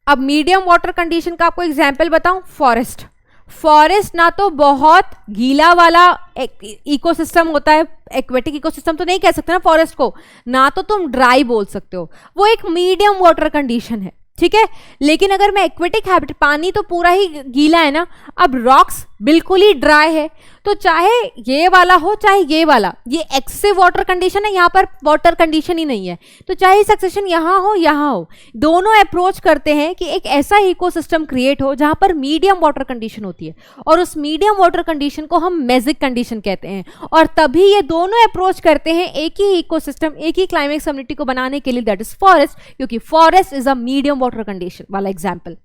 अब मीडियम वाटर कंडीशन का आपको एग्जाम्पल बताऊं, फॉरेस्ट। फॉरेस्ट ना तो बहुत गीला वाला इकोसिस्टम होता है, एक्वेटिक इकोसिस्टम तो नहीं कह सकते ना फॉरेस्ट को, ना तो तुम ड्राई बोल सकते हो, वो एक मीडियम वाटर कंडीशन है। ठीक है, लेकिन अगर मैं एक्वेटिक हैबिट, पानी तो पूरा ही गीला है ना, अब रॉक्स बिल्कुल ही ड्राई है, तो चाहे ये वाला हो चाहे ये वाला, ये एक्सेसिव वाटर कंडीशन है, यहाँ पर वाटर कंडीशन ही नहीं है, तो चाहे सक्सेशन यहाँ हो, दोनों अप्रोच करते हैं कि एक ऐसा इकोसिस्टम क्रिएट हो जहां पर मीडियम वाटर कंडीशन होती है, और उस मीडियम वाटर कंडीशन को हम मेजिक कंडीशन कहते हैं। और तभी ये दोनों अप्रोच करते हैं एक ही इकोसिस्टम, एक ही क्लाइमेक्स कम्युनिटी को बनाने के लिए, दैट इज फॉरेस्ट, क्योंकि forest is a medium water condition वाला एग्जाम्पल।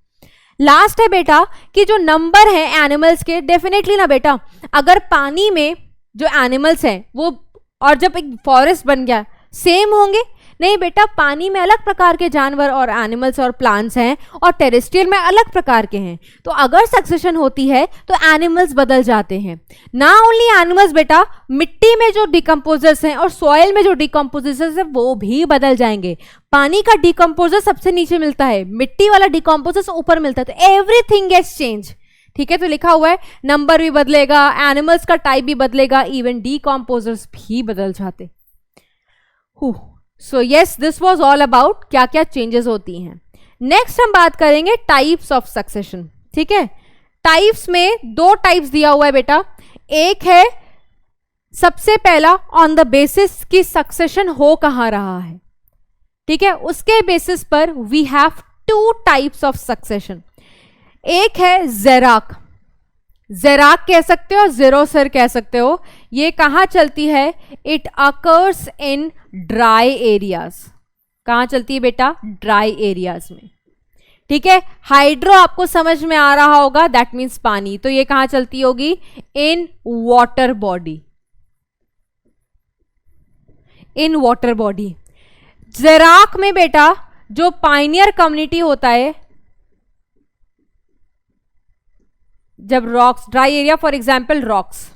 लास्ट है बेटा कि जो नंबर है एनिमल्स के, डेफिनेटली ना बेटा, अगर पानी में जो एनिमल्स हैं वो और जब एक फॉरेस्ट बन गया सेम होंगे? नहीं बेटा, पानी में अलग प्रकार के जानवर और एनिमल्स और प्लांट्स हैं, और टेरेस्ट्रियल में अलग प्रकार के हैं। तो अगर सक्सेशन होती है तो एनिमल्स बदल जाते हैं। ना ओनली एनिमल्स बेटा, मिट्टी में जो डिकम्पोजर्स हैं और सॉइल में जो डिकम्पोजर्स हैं वो भी बदल जाएंगे। पानी का डिकम्पोजर सबसे नीचे मिलता है, मिट्टी वाला डिकम्पोजर ऊपर मिलता है, तो एवरीथिंग गेट्स चेंज। ठीक है, तो लिखा हुआ है नंबर भी बदलेगा, एनिमल्स का टाइप भी बदलेगा, इवन डिकम्पोजर्स भी बदल जाते। So yes, this was all about क्या क्या चेंजेस होती हैं। नेक्स्ट हम बात करेंगे टाइप्स ऑफ सक्सेशन। ठीक है, टाइप्स में दो टाइप्स दिया हुआ है बेटा। एक है सबसे पहला ऑन द बेसिस कि सक्सेशन हो कहां रहा है। ठीक है, उसके बेसिस पर we have two types of succession. एक है ज़ेराक। ज़ेराक कह सकते हो, ज़ेरोसर कह सकते हो। ये कहाँ चलती है? It occurs in dry areas. कहाँ चलती है बेटा? ड्राई एरियाज में। ठीक है, हाइड्रो आपको समझ में आ रहा होगा, दैट मीन्स पानी। तो ये कहाँ चलती होगी? In water body, in water body. Xerarch में बेटा जो पाइनियर कम्युनिटी होता है, जब rocks, dry area for example rocks,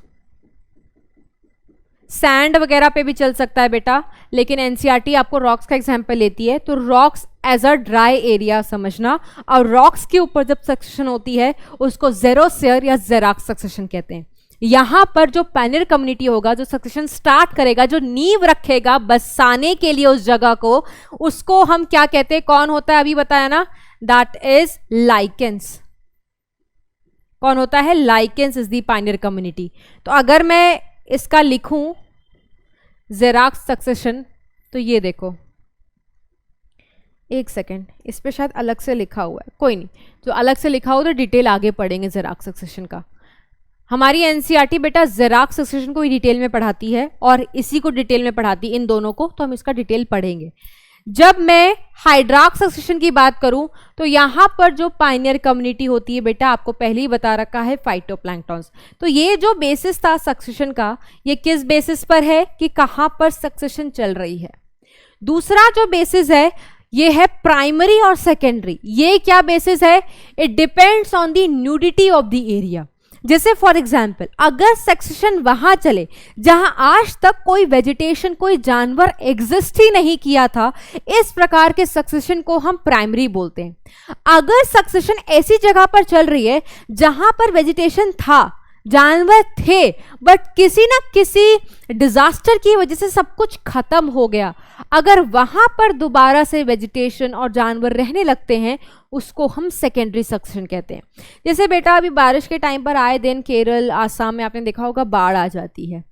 sand वगैरह पे भी चल सकता है बेटा, लेकिन एनसीईआरटी आपको रॉक्स का एग्जाम्पल लेती है। तो rocks as a dry area समझना, और रॉक्स के ऊपर जब सक्सेशन होती है उसको ज़ेरोसर या ज़ेराक सक्सेशन कहते हैं। यहां पर जो पाइनियर कम्युनिटी होगा, जो सक्सेशन स्टार्ट करेगा, जो नींव रखेगा बसाने के लिए उस जगह को, उसको हम क्या कहते हैं? कौन होता है? अभी बताया ना, दैट इज लाइकेंस। कौन होता है? Lichens is the pioneer community. तो अगर मैं इसका लिखूं ज़ेराक सक्सेशन, तो ये देखो, एक सेकेंड, इस पे शायद अलग से लिखा हुआ है, कोई नहीं, जो अलग से लिखा हो तो डिटेल आगे पढ़ेंगे ज़ेराक सक्सेशन का। हमारी एनसीईआरटी बेटा ज़ेराक सक्सेशन को ही डिटेल में पढ़ाती है और इसी को डिटेल में पढ़ाती है, इन दोनों को, तो हम इसका डिटेल पढ़ेंगे। जब मैं हाइड्राक सक्सेशन की बात करूं तो यहां पर जो पाइनियर कम्युनिटी होती है बेटा, आपको पहले ही बता रखा है, फाइटोप्लैंक्टन्स। तो ये जो बेसिस था सक्सेशन का, ये किस बेसिस पर है? कि कहां पर सक्सेशन चल रही है। दूसरा जो बेसिस है ये है प्राइमरी और सेकेंडरी। ये क्या बेसिस है? It depends on the nudity of the area. जैसे फॉर एग्जाम्पल, अगर सक्सेशन वहां चले जहां आज तक कोई वेजिटेशन, कोई जानवर एग्जिस्ट ही नहीं किया था, इस प्रकार के सक्सेशन को हम प्राइमरी बोलते हैं। अगर सक्सेशन ऐसी जगह पर चल रही है जहां पर वेजिटेशन था, जानवर थे, बट किसी ना किसी डिजास्टर की वजह से सब कुछ खत्म हो गया, अगर वहां पर दोबारा से वेजिटेशन और जानवर रहने लगते हैं, उसको हम सेकेंडरी सक्सेशन कहते हैं। जैसे बेटा अभी बारिश के टाइम पर आए दिन केरल, आसाम में आपने देखा होगा बाढ़ आ जाती है।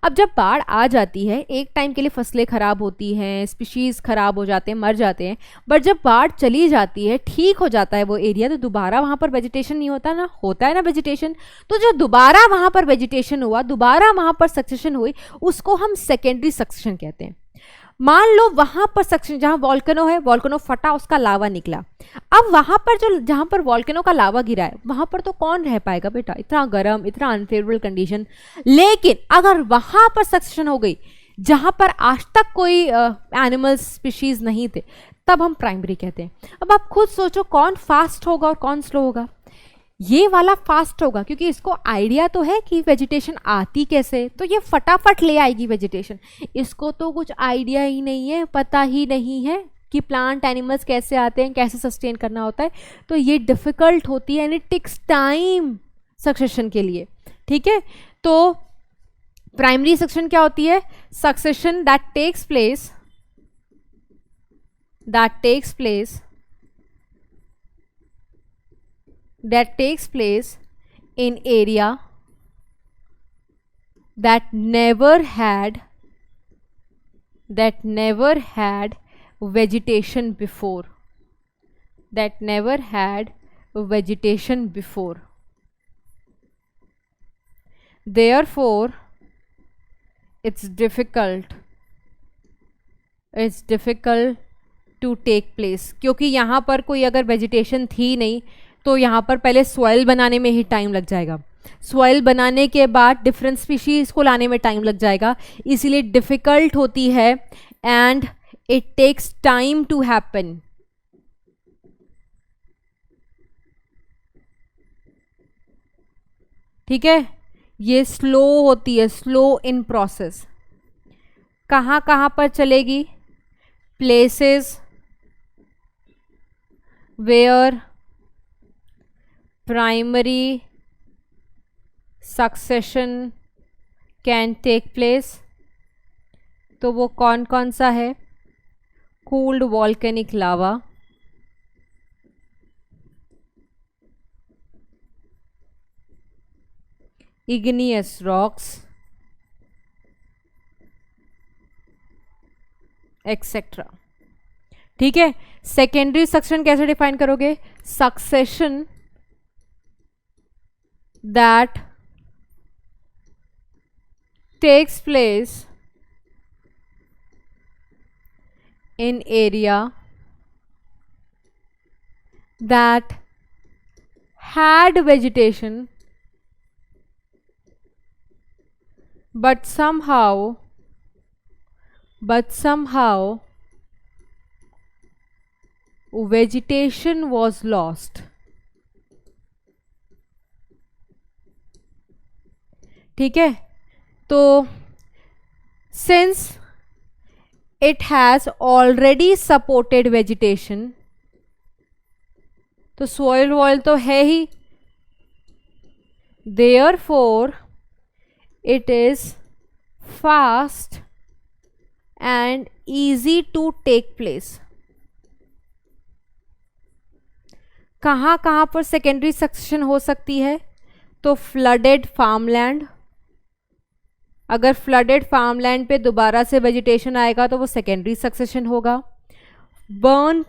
अब जब बाढ़ आ जाती है, एक टाइम के लिए फसलें खराब होती हैं, स्पीशीज खराब हो जाते हैं, मर जाते हैं, बट जब बाढ़ चली जाती है, ठीक हो जाता है वो एरिया, तो दोबारा वहाँ पर वेजिटेशन नहीं होता ना, होता है ना वेजिटेशन। तो जो दोबारा वहाँ पर वेजिटेशन हुआ, दोबारा वहाँ पर सक्सेशन हुई, उसको हम सेकेंडरी सक्सेशन कहते हैं। मान लो वहां पर सक्सेशन, जहां वॉल्केनो है, वॉल्केनो फटा, उसका लावा निकला, अब वहां पर जो, जहां पर वॉल्केनो का लावा गिरा है, वहां पर तो कौन रह पाएगा बेटा? इतना गर्म, इतना अनफेवरेबल कंडीशन। लेकिन अगर वहां पर सक्सेशन हो गई जहां पर आज तक कोई एनिमल्स स्पीशीज नहीं थे, तब हम प्राइमरी कहते हैं। अब आप खुद सोचो कौन फास्ट होगा और कौन स्लो होगा? ये वाला फास्ट होगा, क्योंकि इसको आइडिया तो है कि वेजिटेशन आती कैसे, तो ये फटाफट ले आएगी वेजिटेशन। इसको तो कुछ आइडिया ही नहीं है, पता ही नहीं है कि प्लांट एनिमल्स कैसे आते हैं, कैसे सस्टेन करना होता है, तो ये डिफिकल्ट होती है, and it takes time succession के लिए। ठीक है, तो प्राइमरी सक्सेशन क्या होती है? Succession that takes place in area that never had vegetation before, therefore it's difficult to take place। क्योंकि यहाँ पर कोई अगर वेजिटेशन थी नहीं, तो यहाँ पर पहले सॉइल बनाने में ही टाइम लग जाएगा, सॉइल बनाने के बाद डिफरेंट स्पीशीज को लाने में टाइम लग जाएगा, इसीलिए डिफिकल्ट होती है, and it takes time to happen. ठीक है, ये स्लो होती है, स्लो इन प्रोसेस। कहाँ कहाँ पर चलेगी? Places where primary succession can take place. तो वो कौन कौन सा है? Cooled volcanic lava, igneous rocks, etcetera. ठीक है, सेकेंडरी सक्सेशन कैसे डिफाइन करोगे? Succession that takes place in area that had vegetation but somehow vegetation was lost. ठीक है, तो since it has already supported vegetation, तो soil wall तो है ही, therefore it is fast and easy to take place. कहाँ कहाँ पर secondary succession हो सकती है? तो फ्लडेड फार्मलैंड, अगर फ्लडेड फार्मलैंड पे दोबारा से वेजिटेशन आएगा तो वो सेकेंडरी सक्सेशन होगा. बर्न,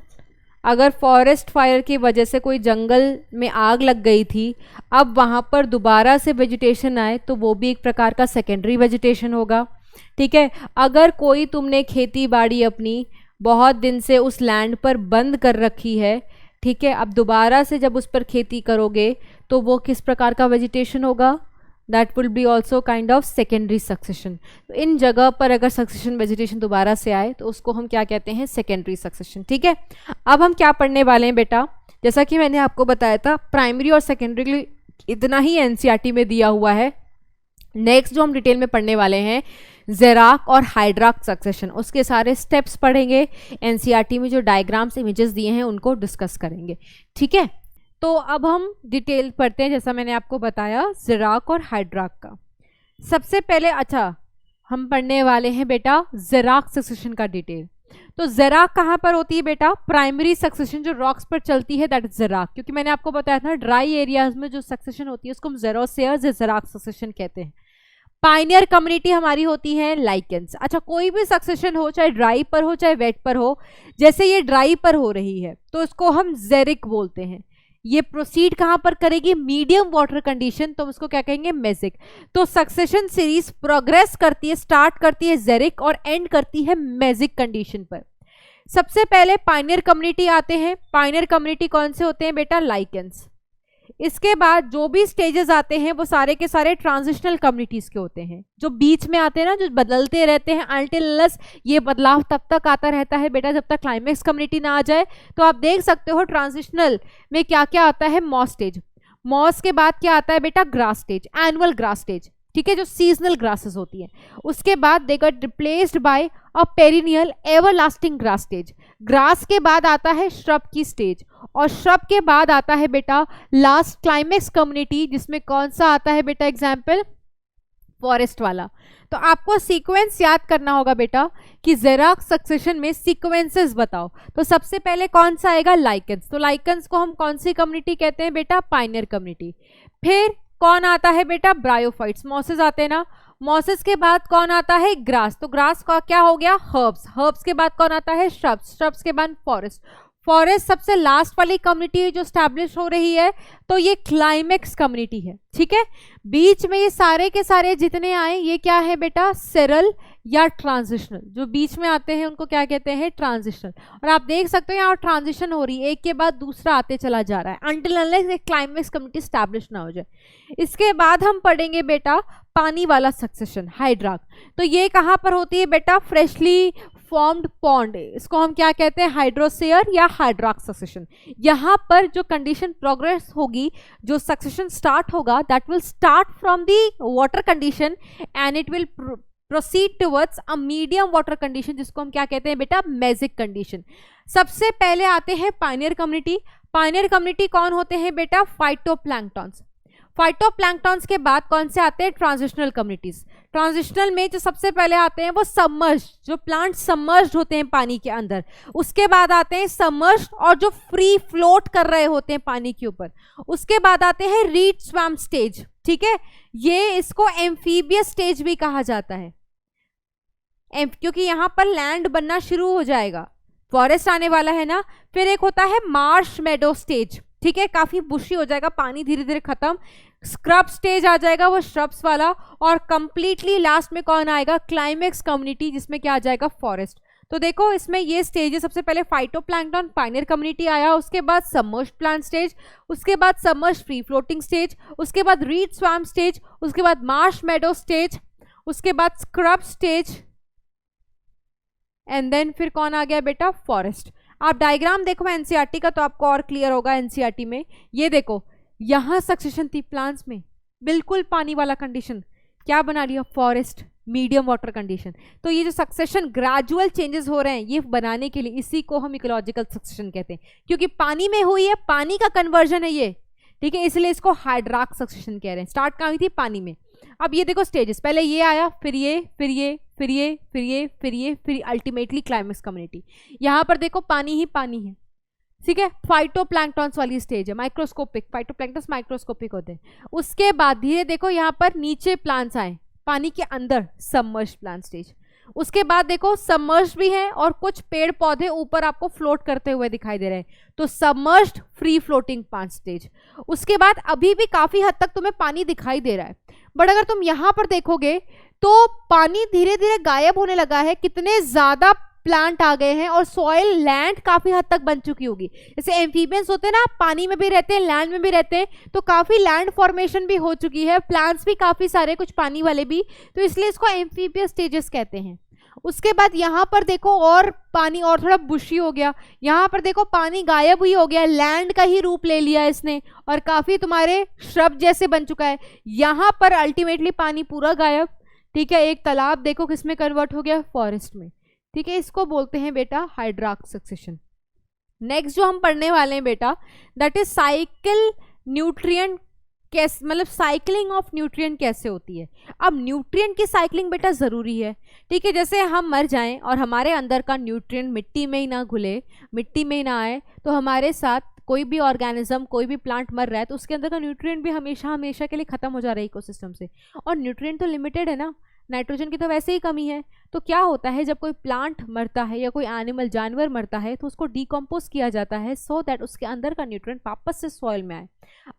अगर फॉरेस्ट फायर की वजह से कोई जंगल में आग लग गई थी, अब वहाँ पर दोबारा से वेजिटेशन आए तो वो भी एक प्रकार का सेकेंडरी वेजिटेशन होगा. ठीक है, अगर कोई तुमने खेती बाड़ी अपनी बहुत दिन से उस लैंड पर बंद कर रखी है, ठीक है, अब दोबारा से जब उस पर खेती करोगे तो वो किस प्रकार का वेजिटेशन होगा? That will be also kind of secondary succession. तो इन जगह पर अगर सक्सेशन वेजिटेशन दोबारा से आए तो उसको हम क्या कहते हैं? Secondary succession. ठीक है, अब हम क्या पढ़ने वाले हैं बेटा? जैसा कि मैंने आपको बताया था, प्राइमरी और सेकेंडरी इतना ही एनसीईआरटी में दिया हुआ है. नेक्स्ट जो हम डिटेल में पढ़ने वाले हैं, ज़ेराक और हाइड्राक सक्सेशन, उसके सारे स्टेप्स पढ़ेंगे. एनसीईआरटी में जो डायग्राम्स इमेजेस दिए हैं उनको डिस्कस करेंगे. ठीक है, तो अब हम डिटेल पढ़ते हैं. जैसा मैंने आपको बताया ज़ेराक और हाइड्राक का. सबसे पहले अच्छा हम पढ़ने वाले हैं बेटा ज़ेराक सक्सेशन का डिटेल. तो ज़ेराक कहाँ पर होती है बेटा? प्राइमरी सक्सेशन जो रॉक्स पर चलती है, दैट इज ज़ेराक. क्योंकि मैंने आपको बताया था ड्राई एरियाज में जो सक्सेशन होती है उसको हम ज़ेरोसेयर्स या ज़ेराक सक्सेशन कहते हैं. पाइनियर कम्युनिटी हमारी होती है लाइकेंस. अच्छा, कोई भी सक्सेशन हो, चाहे ड्राई पर हो चाहे वेट पर हो, जैसे ये ड्राई पर हो रही है तो इसको हम ज़ेरिक बोलते हैं. ये प्रोसीड कहाँ पर करेगी? मीडियम वाटर कंडीशन, तो उसको क्या कहेंगे? मेजिक. तो सक्सेशन सीरीज प्रोग्रेस करती है, स्टार्ट करती है ज़ेरिक और एंड करती है मेजिक कंडीशन पर. सबसे पहले पाइनियर कम्युनिटी आते हैं. पाइनियर कम्युनिटी कौन से होते हैं बेटा? लाइकेंस. इसके बाद जो भी स्टेजेस आते हैं वो सारे के सारे ट्रांजिशनल कम्युनिटीज के होते हैं, जो बीच में आते हैं ना, जो बदलते रहते हैं. अल्टिलस ये बदलाव तब तक आता रहता है बेटा जब तक क्लाइमेक्स कम्युनिटी ना आ जाए. तो आप देख सकते हो ट्रांजिशनल में क्या क्या आता है? Moss stage. मॉस के बाद क्या आता है बेटा? Grass stage, annual grass stage. ठीक है, जो सीजनल ग्रासेस होती हैं. उसके बाद they got replaced by a perennial everlasting grass stage. Grass के बाद आता है श्रब की स्टेज, और श्रब के बाद आता है बेटा लास्ट क्लाइमेक्स कम्युनिटी, जिसमें कौन सा आता है बेटा? एग्जाम्पल फॉरेस्ट वाला. तो आपको सीक्वेंस याद करना होगा बेटा कि ज़ेराक सक्सेशन में सीक्वेंसेस बताओ. तो सबसे पहले कौन सा आएगा? लाइकेंस. तो लाइकेंस को हम कौन सी कम्युनिटी कहते हैं बेटा? Pioneer community. फिर कौन आता है बेटा? ब्रायोफाइट्स. मॉसेस आते हैं ना. मॉसेस के बाद कौन आता है? ग्रास. तो ग्रास का क्या हो गया? हर्ब्स. हर्ब्स के बाद कौन आता है? श्रब्स. श्रब्स के बाद फॉरेस्ट. फॉरेस्ट सबसे लास्ट वाली कम्युनिटी जो स्टैब्लिश हो रही है, तो ये क्लाइमेक्स कम्युनिटी है. ठीक है, बीच में ये सारे के सारे जितने आए ये क्या है बेटा? सेरल या ट्रांजिशनल. जो बीच में आते हैं उनको क्या कहते हैं? ट्रांजिशनल. और आप देख सकते हो यहाँ ट्रांजिशन हो रही है, एक के बाद दूसरा आते चला जा रहा है अनटिल अनलेस एक क्लाइमेक्स कम्युनिटी स्टैब्लिश ना हो जाए. इसके बाद हम पढ़ेंगे बेटा पानी वाला सक्सेशन, हाइड्राक. तो ये कहाँ पर होती है बेटा? Freshly formed pond. इसको हम क्या कहते हैं? हाइड्रोसेयर या हाइड्राक सक्सेशन. यहाँ पर जो कंडीशन प्रोग्रेस होगी, जो सक्सेशन स्टार्ट होगा, that will start from the water condition and it will proceed towards a medium water condition, जिसको हम क्या कहते हैं बेटा? Magic condition. सबसे पहले आते हैं पाइनियर कम्युनिटी. पाइनियर कम्युनिटी कौन होते हैं बेटा? फाइटोप्लैंक्टन्स. फाइटोप्लैंक्टन्स के बाद कौन से आते हैं? Transitional communities. ट्रांजिशनल में जो सबसे पहले आते हैं वो सबमर्ज्ड, जो प्लांट सबमर्ज्ड होते हैं पानी के अंदर. उसके बाद आते हैं सबमर्ज्ड और जो फ्री फ्लोट कर रहे होते हैं पानी के ऊपर. उसके बाद आते हैं रीड स्वैम्प स्टेज. ठीक है, ये इसको एम्फीबियस स्टेज भी कहा जाता है, क्योंकि यहाँ पर लैंड बनना शुरू हो जाएगा, फॉरेस्ट आने वाला है ना. फिर एक होता है मार्श मेडो स्टेज. ठीक है, काफी बुशी हो जाएगा, पानी धीरे धीरे खत्म, स्क्रब स्टेज आ जाएगा वो श्रब्स वाला, और कंप्लीटली लास्ट में कौन आएगा, क्लाइमेक्स कम्युनिटी, जिसमें क्या आ जाएगा, फॉरेस्ट। तो देखो इसमें ये स्टेज है, सबसे पहले फाइटोप्लैंक्टन पायनियर कम्युनिटी आया, उसके बाद सबमर्ज्ड प्लांट स्टेज, उसके बाद सबमर्ज्ड फ्री फ्लोटिंग स्टेज, उसके बाद रीड स्वैम्प स्टेज, उसके बाद मार्श मेडो स्टेज, उसके बाद स्क्रब स्टेज, एंड देन फिर कौन आ गया बेटा, फॉरेस्ट। आप डायग्राम देखो एनसीईआरटी का तो आपको और क्लियर होगा। एनसीईआरटी में ये देखो, यहां सक्सेशन थी प्लांट्स में, बिल्कुल पानी वाला कंडीशन, क्या बना लिया, फॉरेस्ट, मीडियम वाटर कंडीशन। तो ये जो सक्सेशन ग्रेजुअल चेंजेस हो रहे हैं ये बनाने के लिए, इसी को हम इकोलॉजिकल सक्सेशन कहते हैं, क्योंकि पानी में हुई है, पानी का कन्वर्जन है ये, ठीक है, इसलिए इसको हाइड्राक सक्सेशन कह रहे हैं। स्टार्ट कहाँ हुई थी, पानी में। अब ये देखो स्टेजेस, पहले ये आया, फिर ये, फिर ये, फिर ये, फिर ये, फिर ये, फिर अल्टीमेटली क्लाइमेक्स कम्युनिटी। यहाँ पर देखो पानी ही पानी है, ठीक है, फाइटोप्लैंक्टन्स वाली स्टेज है, माइक्रोस्कोपिक, फाइटोप्लैंक्टन्स माइक्रोस्कोपिक होते हैं। उसके बाद धीरे देखो यहाँ पर नीचे प्लांट्स आए, पानी के अंदर सबमर्ज्ड प्लांट स्टेज। उसके बाद देखो सबमर्ज्ड भी है और कुछ पेड़ पौधे ऊपर आपको फ्लोट करते हुए दिखाई दे रहे हैं, तो submerged free floating plant stage. उसके बाद अभी भी काफी हद तक तुम्हें पानी दिखाई दे रहा है, बट अगर तुम यहाँ पर देखोगे तो पानी धीरे धीरे गायब होने लगा है, कितने ज्यादा प्लांट आ गए हैं और सॉइल लैंड काफी हद तक बन चुकी होगी। जैसे एम्फीबियंस होते हैं ना, पानी में भी रहते हैं, लैंड में भी रहते हैं, तो काफी लैंड फॉर्मेशन भी हो चुकी है, प्लांट्स भी काफी सारे, कुछ पानी वाले भी, तो इसलिए इसको एम्फीबियस स्टेजेस कहते हैं। उसके बाद यहाँ पर देखो और पानी और थोड़ा बुशी हो गया, यहाँ पर देखो पानी गायब ही हो गया, लैंड का ही रूप ले लिया इसने और काफी तुम्हारे श्रब जैसे बन चुका है। यहाँ पर अल्टीमेटली पानी पूरा गायब, ठीक है, एक तालाब देखो किसमें कन्वर्ट हो गया, फॉरेस्ट में, ठीक है, इसको बोलते हैं बेटा हाइड्राक सक्सेशन। नेक्स्ट जो हम पढ़ने वाले हैं बेटा, दैट इज साइकिल न्यूट्रिएंट, कैसे, मतलब साइकिलिंग ऑफ न्यूट्रिएंट कैसे होती है। अब न्यूट्रिएंट की साइकिलिंग बेटा ज़रूरी है, ठीक है, जैसे हम मर जाएं और हमारे अंदर का न्यूट्रिएंट मिट्टी में ही ना घुले, मिट्टी में ही ना आए, तो हमारे साथ कोई भी ऑर्गेनिज्म, कोई भी प्लांट मर रहा है तो उसके अंदर का न्यूट्रिएंट भी हमेशा हमेशा के लिए ख़त्म हो जा रहा है इकोसिस्टम से। और न्यूट्रिएंट तो लिमिटेड है ना, नाइट्रोजन की तो वैसे ही कमी है, तो क्या होता है जब कोई प्लांट मरता है या कोई एनिमल जानवर मरता है तो उसको डिकम्पोज किया जाता है सो दैट उसके अंदर का न्यूट्रिएंट वापस से सॉइल में आए।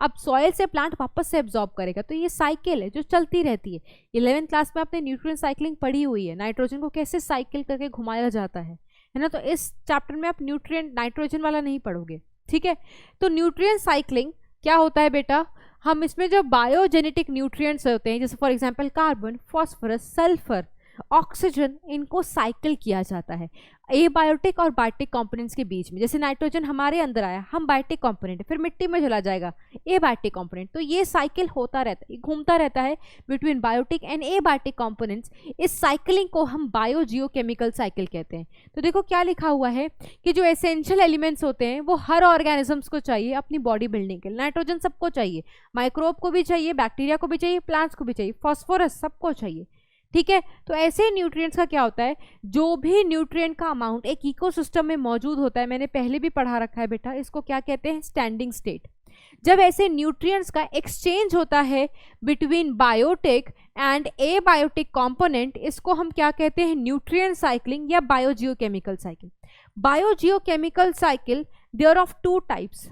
अब सॉइल से प्लांट वापस से एब्जॉर्ब करेगा, तो ये साइकिल है जो चलती रहती है। 11th क्लास में आपने न्यूट्रिएंट साइकिलिंग पढ़ी हुई है, नाइट्रोजन को कैसे साइकिल करके घुमाया जाता है ना, तो इस चैप्टर में आप न्यूट्रिएंट नाइट्रोजन वाला नहीं पढ़ोगे, ठीक है। तो न्यूट्रिएंट साइकिलिंग क्या होता है बेटा, हम इसमें जो बायोजेनेटिक न्यूट्रिएंट्स होते हैं जैसे for example carbon, phosphorus, sulphur, oxygen, इनको साइकिल किया जाता है एबायोटिक और बायोटिक कंपोनेंट्स के बीच में। जैसे नाइट्रोजन हमारे अंदर आया, हम बायोटिक कंपोनेंट है, फिर मिट्टी में चला जाएगा एबायोटिक कंपोनेंट, तो ये साइकिल होता रहता है, घूमता रहता है between biotic and abiotic components. इस साइकिलिंग को हम बायोजियोकेमिकल साइकिल कहते हैं। तो देखो क्या लिखा हुआ है कि जो एसेंशियल एलिमेंट्स होते हैं वो हर ऑर्गेनिजम्स को चाहिए अपनी बॉडी बिल्डिंग के लिए। नाइट्रोजन सबको चाहिए, माइक्रोब को भी चाहिए, बैक्टीरिया को भी चाहिए, प्लांट्स को भी चाहिए, फॉस्फोरस सबको चाहिए, ठीक है। तो ऐसे न्यूट्रिएंट्स का क्या होता है, जो भी न्यूट्रिएंट का अमाउंट एक इकोसिस्टम में मौजूद होता है, मैंने पहले भी पढ़ा रखा है बेटा, इसको क्या कहते हैं, स्टैंडिंग स्टेट। जब ऐसे न्यूट्रिएंट्स का एक्सचेंज होता है between biotic and abiotic component, इसको हम क्या कहते हैं, न्यूट्रिएंट साइक्लिंग या biogeochemical cycle. Biogeochemical cycle there of two types,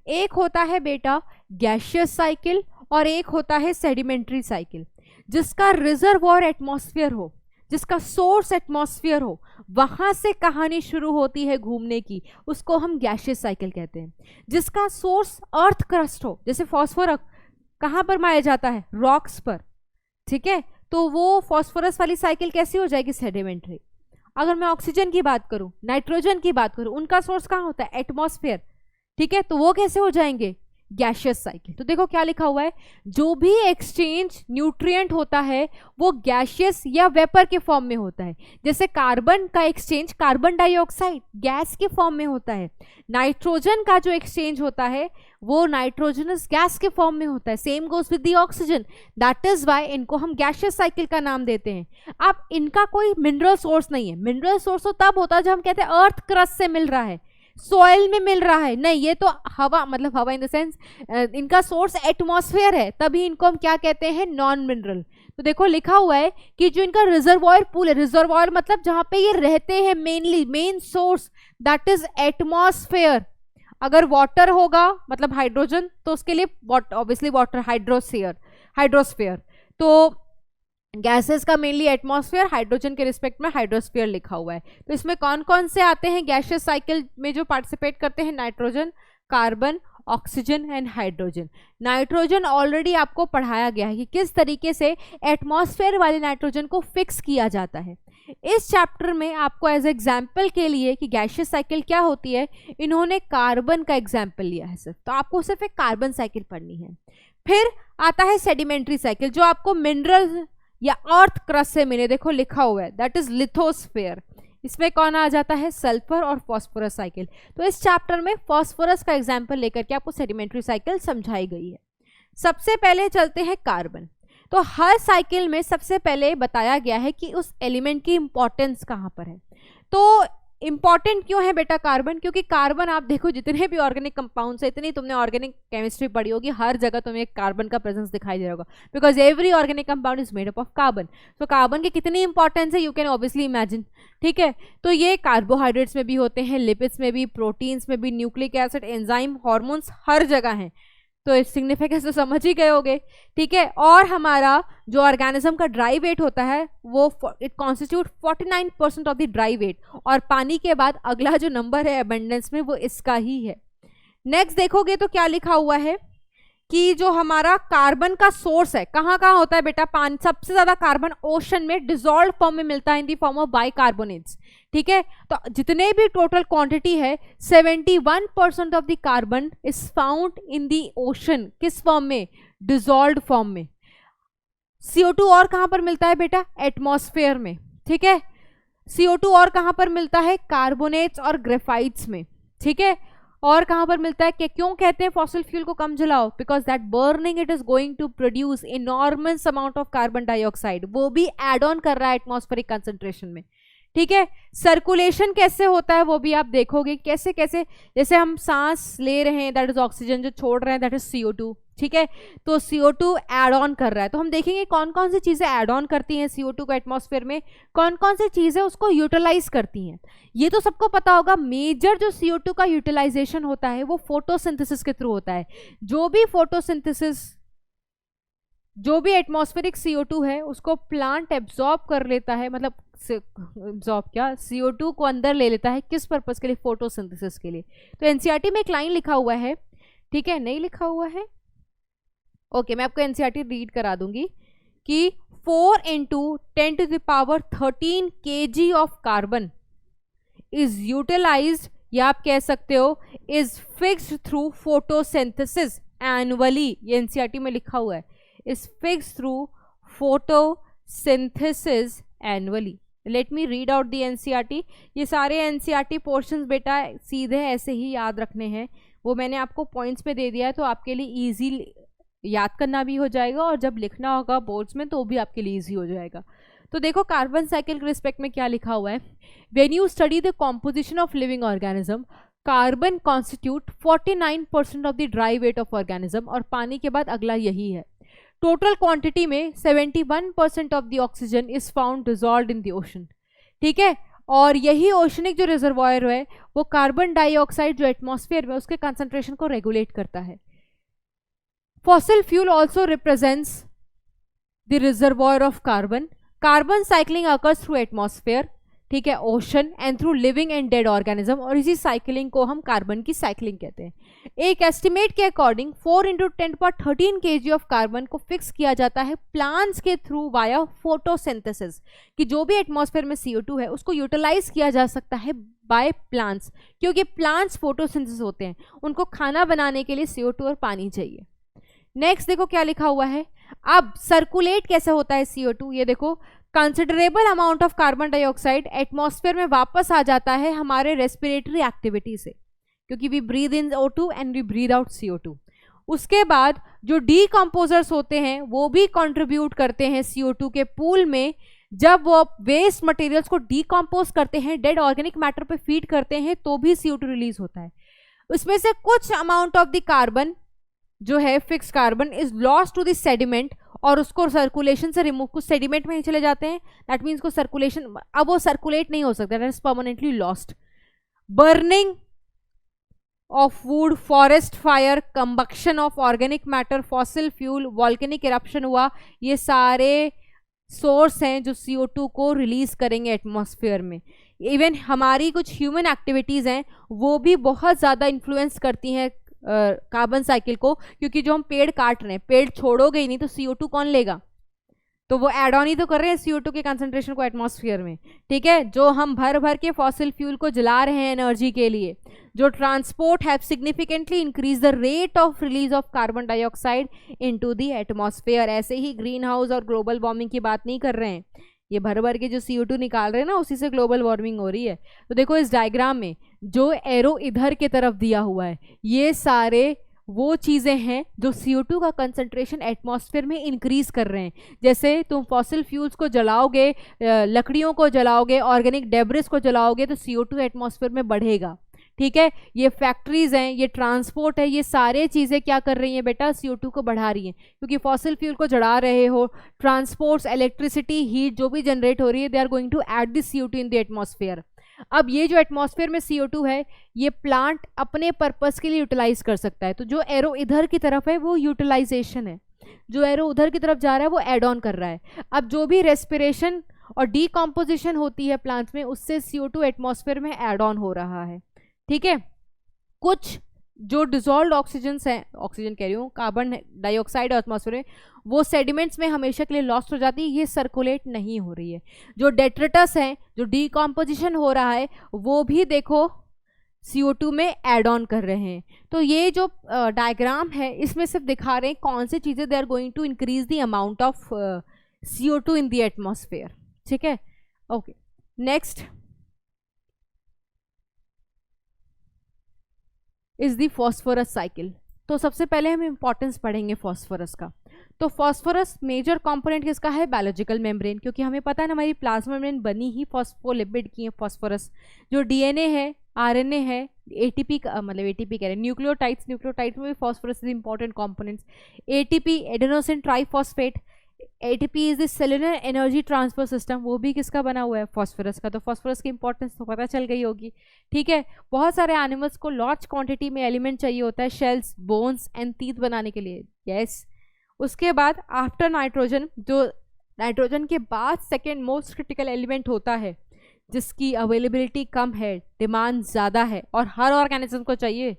एक होता है बेटा गैसियस साइकिल और एक होता है सेडिमेंट्री साइकिल। जिसका रिजर्वॉयर एटमॉस्फेयर हो, जिसका सोर्स एटमॉस्फेयर हो, वहां से कहानी शुरू होती है घूमने की, उसको हम गैसियस साइकिल कहते हैं। जिसका सोर्स अर्थ क्रस्ट हो, जैसे फॉस्फोरस कहाँ पर पाया जाता है, रॉक्स पर, ठीक है, तो वो फॉस्फोरस वाली साइकिल कैसी हो जाएगी, सेडिमेंट्री। अगर मैं ऑक्सीजन की बात करूं, नाइट्रोजन की बात करूं, उनका सोर्स कहाँ होता है, एटमॉस्फेयर, ठीक है, तो वो कैसे हो जाएंगे, गैसियस साइकिल। तो देखो क्या लिखा हुआ है, जो भी एक्सचेंज न्यूट्रिएंट होता है वो गैसियस या वेपर के फॉर्म में होता है। जैसे कार्बन का एक्सचेंज कार्बन डाइऑक्साइड गैस के फॉर्म में होता है, नाइट्रोजन का जो एक्सचेंज होता है वो नाइट्रोजनस गैस के फॉर्म में होता है, same goes with the oxygen, that is why इनको हम गैसियस साइकिल का नाम देते हैं। अब इनका कोई मिनरल सोर्स नहीं है, मिनरल सोर्स तो तब होता है जब हम कहते हैं अर्थ क्रस्ट से मिल रहा है, सॉइल में मिल रहा है, नहीं, ये तो हवा, मतलब हवा इन द सेंस इनका सोर्स एटमॉस्फेयर है, तभी इनको हम क्या कहते हैं, नॉन मिनरल। तो देखो लिखा हुआ है कि जो इनका रिजर्वॉयर पूल है, रिजर्वॉयर मतलब जहां पे ये रहते हैं mainly, main source that is atmosphere. अगर वाटर होगा मतलब हाइड्रोजन, तो उसके लिए ऑब्वियसली वाटर, हाइड्रोस्फीयर। तो गैसेस का मेनली एटमॉस्फेयर, हाइड्रोजन के रिस्पेक्ट में हाइड्रोस्फीयर लिखा हुआ है। तो इसमें कौन कौन से आते हैं गैसियस साइकिल में जो पार्टिसिपेट करते हैं? Nitrogen, carbon, oxygen and hydrogen. Nitrogen already आपको पढ़ाया गया है कि किस तरीके से एटमॉस्फेयर वाले नाइट्रोजन को फिक्स किया जाता है। इस चैप्टर में आपको एज एग्जाम्पल के लिए कि गैसियस साइकिल क्या होती है, इन्होंने कार्बन का एग्जाम्पल लिया है सिर्फ, तो आपको सिर्फ एक कार्बन साइकिल पढ़नी है। फिर आता है सेडिमेंट्री साइकिल, जो आपको मिनरल या अर्थ क्रस्ट से मिले, देखो लिखा हुआ है, दैट इज लिथोस्फेयर। इसमें कौन आ जाता है? सल्फर और फॉस्फोरस साइकिल। तो इस चैप्टर में फॉस्फोरस का एग्जाम्पल लेकर के आपको सेडिमेंट्री साइकिल समझाई गई है। सबसे पहले चलते हैं कार्बन। तो हर साइकिल में सबसे पहले बताया गया है कि उस एलिमेंट की इंपॉर्टेंस कहाँ पर है। तो इंपॉर्टेंट क्यों है बेटा कार्बन? क्योंकि कार्बन आप देखो जितने भी ऑर्गेनिक कंपाउंड्स है, इतनी तुमने ऑर्गेनिक केमिस्ट्री पढ़ी होगी, हर जगह तुम्हें कार्बन का प्रेजेंस दिखाई दे रहा होगा, because every organic compound is made up of carbon. तो कार्बन की कितनी इंपॉर्टेंस है यू कैन ऑब्वियसली इमेजिन, ठीक है। तो ये कार्बोहाइड्रेट्स में भी होते हैं, लिपिड्स में भी, प्रोटीन्स में भी, न्यूक्लिक एसिड, एंजाइम, हॉर्मोन्स, हर जगह हैं। तो इस सिग्निफिकेंस तो समझ ही गए होगे, ठीक है। और हमारा जो ऑर्गेनिज्म का ड्राई वेट होता है वो it constitute 49% of the dry weight, और पानी के बाद अगला जो नंबर है अबंडेंस में वो इसका ही है। नेक्स्ट देखोगे तो क्या लिखा हुआ है कि जो हमारा कार्बन का सोर्स है कहाँ कहाँ होता है बेटा? पानी। सबसे ज्यादा कार्बन ओशन में डिसॉल्व फॉर्म में मिलता है इन दी फॉर्म ऑफ बाइकार्बोनेट्स, ठीक है। तो जितने भी टोटल क्वांटिटी है 71% of the carbon is found in the ocean. किस फॉर्म में? डिसॉल्व्ड फॉर्म में। CO2 और कहां पर मिलता है बेटा? एटमॉस्फेयर में, ठीक है। CO2 और कहां पर मिलता है? कार्बोनेट्स और ग्रेफाइट्स में, ठीक है। और कहां पर मिलता है? कि क्यों कहते हैं फॉसिल फ्यूल को कम जलाओ? Because that burning it is going to produce enormous amount of carbon dioxide, वो भी एड ऑन कर रहा है एटमॉस्फेरिक कंसंट्रेशन में, ठीक है। सर्कुलेशन कैसे होता है वो भी आप देखोगे, कैसे कैसे, जैसे हम सांस ले रहे हैं दैट इज ऑक्सीजन, जो छोड़ रहे हैं दैट इज CO2, ठीक है। तो CO2 एड ऑन कर रहा है, तो हम देखेंगे कौन कौन सी चीजें एड ऑन करती हैं CO2 को एटमॉस्फेयर में, कौन कौन सी चीजें उसको यूटिलाइज करती हैं। ये तो सबको पता होगा, मेजर जो CO2 का यूटिलाइजेशन होता है वो फोटोसिंथेसिस के थ्रू होता है। जो भी फोटोसिंथेसिस, जो भी एटमॉस्फेरिक CO2 है उसको प्लांट एब्जॉर्ब कर लेता है, मतलब एब्जॉर्ब क्या, CO2 को अंदर ले लेता है, किस पर्पस के लिए? फोटोसिंथेसिस के लिए। तो NCERT में एक लाइन लिखा हुआ है, ठीक है, नहीं लिखा हुआ है, ओके, मैं आपको NCERT रीड करा दूंगी कि 4 × 10⁻13 kg of carbon is utilised, या आप कह सकते हो is fixed through photosynthesis annually. ये NCERT में लिखा हुआ है, is fixed through photosynthesis annually. Let me read out the NCERT। ये सारे NCERT पोर्शंस बेटा सीधे ऐसे ही याद रखने हैं, वो मैंने आपको पॉइंट्स में दे दिया है, तो आपके लिए इजी याद करना भी हो जाएगा, और जब लिखना होगा बोर्ड्स में तो भी आपके लिए इजी हो जाएगा। तो देखो कार्बन साइकिल के रिस्पेक्ट में क्या लिखा हुआ है, when you study the composition of living organism, carbon constitute 49% of the dry weight of organism, और पानी के बाद अगला यही है। टोटल क्वांटिटी में 71% of the oxygen is found dissolved in the ocean, ठीक है। और यही ओशनिक जो रिजर्वॉयर है वो कार्बन डाइऑक्साइड जो एटमॉस्फेयर में उसके कंसंट्रेशन को रेगुलेट करता है। Fossil fuel also represents the reservoir of carbon. Carbon cycling occurs through atmosphere, ठीक है, ocean and through living and dead organism, और इसी साइकिलिंग को हम कार्बन की साइकिलिंग कहते हैं। एक एस्टिमेट के अकॉर्डिंग 4 × 10⁻13 kg ऑफ कार्बन को फिक्स किया जाता है प्लांट्स के थ्रू वाया फोटोसिंथेसिस, कि जो भी एटमॉस्फेयर में CO2 है उसको यूटिलाइज किया जा सकता है बाय प्लांट्स, क्योंकि प्लांट्स फोटोसिंथेसिस होते हैं, उनको खाना बनाने के लिए CO2 और पानी चाहिए। नेक्स्ट देखो क्या लिखा हुआ है, अब सर्कुलेट कैसे होता है CO2, ये देखो, considerable amount of carbon dioxide atmosphere में वापस आ जाता है हमारे रेस्पिरेटरी एक्टिविटी से, क्योंकि we breathe in O2 and we breathe out CO2। उसके बाद जो डीकम्पोजर्स होते हैं वो भी कंट्रीब्यूट करते हैं CO2 के पूल में। जब वो वेस्ट मटेरियल्स को डीकम्पोज करते हैं, डेड ऑर्गेनिक मैटर पे फीड करते हैं, तो भी CO2 रिलीज होता है। उसमें से कुछ अमाउंट ऑफ द कार्बन जो है fix carbon is lost to the sediment, और उसको सर्कुलेशन से रिमूव, कुछ सेडिमेंट में ही चले जाते हैं, दैट मीन्स को सर्कुलेशन, अब वो सर्कुलेट नहीं हो सकता, that is permanently lost. Burning of would, forest fire, combustion of organic matter, fossil fuel, volcanic eruption हुआ, ये सारे सोर्स हैं जो CO2 को रिलीज करेंगे एटमॉस्फेयर में। इवन हमारी कुछ ह्यूमन एक्टिविटीज़ हैं वो भी बहुत ज़्यादा इन्फ्लुएंस करती हैं कार्बन साइकिल को, क्योंकि जो हम पेड़ काट रहे हैं, पेड़ छोड़ोगे ही नहीं तो CO2 कौन लेगा, तो वो एड ऑन ही तो कर रहे हैं CO2 के कंसंट्रेशन को एटमॉस्फेयर में। ठीक है, जो हम भर भर के फॉसिल फ्यूल को जला रहे हैं एनर्जी के लिए, जो transport have significantly increase the rate of release of carbon dioxide into the atmosphere. ऐसे ही ग्रीन हाउस और ग्लोबल वार्मिंग की बात नहीं कर रहे हैं, ये भर भर के जो CO2 निकाल रहे हैं ना, उसी से ग्लोबल वार्मिंग हो रही है। तो देखो इस डायग्राम में जो एरो इधर की तरफ दिया हुआ है, ये सारे वो चीज़ें हैं जो CO2 का कंसंट्रेशन एटमॉस्फेयर में इंक्रीज कर रहे हैं। जैसे तुम फॉसिल फ्यूल्स को जलाओगे, लकड़ियों को जलाओगे, ऑर्गेनिक डेब्रिस को जलाओगे तो CO2 एटमॉस्फेयर में बढ़ेगा। ठीक है, ये फैक्ट्रीज हैं, ये ट्रांसपोर्ट है, ये सारे चीज़ें क्या कर रही हैं बेटा, CO2 को बढ़ा रही हैं, क्योंकि फॉसिल फ्यूल को जला रहे हो, ट्रांसपोर्ट्स, इलेक्ट्रिसिटी, हीट जो भी जनरेट हो रही है, they are going to add this CO2 in the atmosphere. अब ये जो एटमॉस्फेयर में CO2 है, ये प्लांट अपने पर्पस के लिए यूटिलाइज कर सकता है। तो जो एरो इधर की तरफ है वो यूटिलाइजेशन है, जो एरो उधर की तरफ जा रहा है वो एड ऑन कर रहा है। अब जो भी रेस्पिरेशन और डीकॉम्पोजिशन होती है प्लांट्स में, उससे CO2 एटमॉस्फेयर में एड ऑन हो रहा है। ठीक है, कुछ जो डिजोल्व ऑक्सीजन हैं, ऑक्सीजन कह रही हूँ, कार्बन डाइऑक्साइड एटमॉस्फेयर में, वो सेडिमेंट्स में हमेशा के लिए लॉस्ट हो जाती है, ये सर्कुलेट नहीं हो रही है। जो डेट्रिटस हैं, जो डीकॉम्पोजिशन हो रहा है, वो भी देखो CO2 में एड ऑन कर रहे हैं। तो ये जो डायग्राम है इसमें सिर्फ दिखा रहे हैं कौन सी चीज़ें they are going to increase the amount of CO2 in the atmosphere. ठीक है, okay, next is the phosphorus cycle. तो सबसे पहले हम इंपॉर्टेंस पढ़ेंगे फॉस्फोरस का। तो फॉस्फोरस मेजर कंपोनेंट किसका है, बायोलॉजिकल मेम्ब्रेन, क्योंकि हमें पता है ना हमारी प्लाज्मा मेम्ब्रेन बनी ही फॉस्फोलिपिड की है। फॉस्फोरस जो DNA है, RNA है, ATP का मतलब ATP कह रहे हैं, न्यूक्लियोटाइड्स में भी phosphorus is important components. ATP adenosine triphosphate, ATP is the cellular energy transfer system, वो भी किसका बना हुआ है, फॉस्फोरस का। तो फॉस्फोरस की इंपॉर्टेंस तो पता चल गई होगी। ठीक है, बहुत सारे एनिमल्स को लार्ज क्वांटिटी में एलिमेंट चाहिए होता है शेल्स, बोन्स एंड टीथ बनाने के लिए। यस, उसके बाद आफ्टर नाइट्रोजन, जो नाइट्रोजन के बाद सेकेंड मोस्ट क्रिटिकल एलिमेंट होता है, जिसकी अवेलेबिलिटी कम है, डिमांड ज़्यादा है और हर ऑर्गेनिज्म को चाहिए।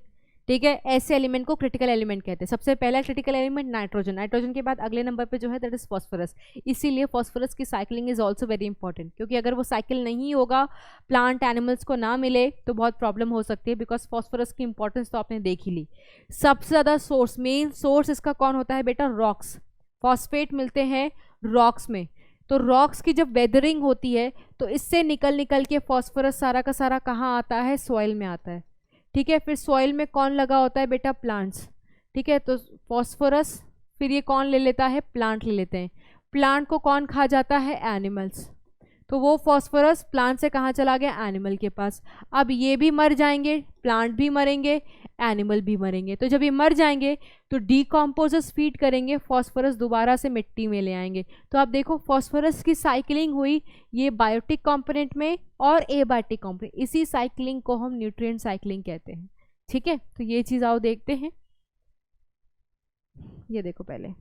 ठीक है, ऐसे एलिमेंट को क्रिटिकल एलिमेंट कहते हैं। सबसे पहला क्रिटिकल एलिमेंट नाइट्रोजन, नाइट्रोजन के बाद अगले नंबर पे जो है दैट इज फॉस्फोरस। इसीलिए फॉस्फोरस की cycling is also very important, क्योंकि अगर वो साइकिल नहीं होगा, प्लांट एनिमल्स को ना मिले तो बहुत प्रॉब्लम हो सकती है। बिकॉज फॉस्फोरस की इंपॉर्टेंस तो आपने देख ही ली। सबसे ज़्यादा सोर्स, मेन सोर्स इसका कौन होता है बेटा, रॉक्स। फॉस्फेट मिलते हैं रॉक्स में। तो रॉक्स की जब वेदरिंग होती है तो इससे निकल के फॉस्फोरस सारा का सारा कहाँ आता है, सॉइल में आता है। ठीक है, फिर सॉइल में कौन लगा होता है बेटा, प्लांट्स। ठीक है, तो फॉस्फोरस फिर ये कौन ले लेता है, प्लांट ले लेते हैं। प्लांट को कौन खा जाता है, एनिमल्स। तो वो फॉस्फोरस प्लांट से कहाँ चला गया, एनिमल के पास। अब ये भी मर जाएंगे, प्लांट भी मरेंगे, एनिमल भी मरेंगे। तो जब ये मर जाएंगे तो डीकॉम्पोजर्स फीड करेंगे, फॉस्फोरस दोबारा से मिट्टी में ले आएंगे। तो आप देखो फॉस्फोरस की साइकिलिंग हुई, ये बायोटिक कंपोनेंट में और एबायोटिक कंपोनेंट, इसी साइकिलिंग को हम न्यूट्रिएंट साइकिलिंग कहते हैं। ठीक है, तो ये चीज़ आओ देखते हैं। ये देखो पहले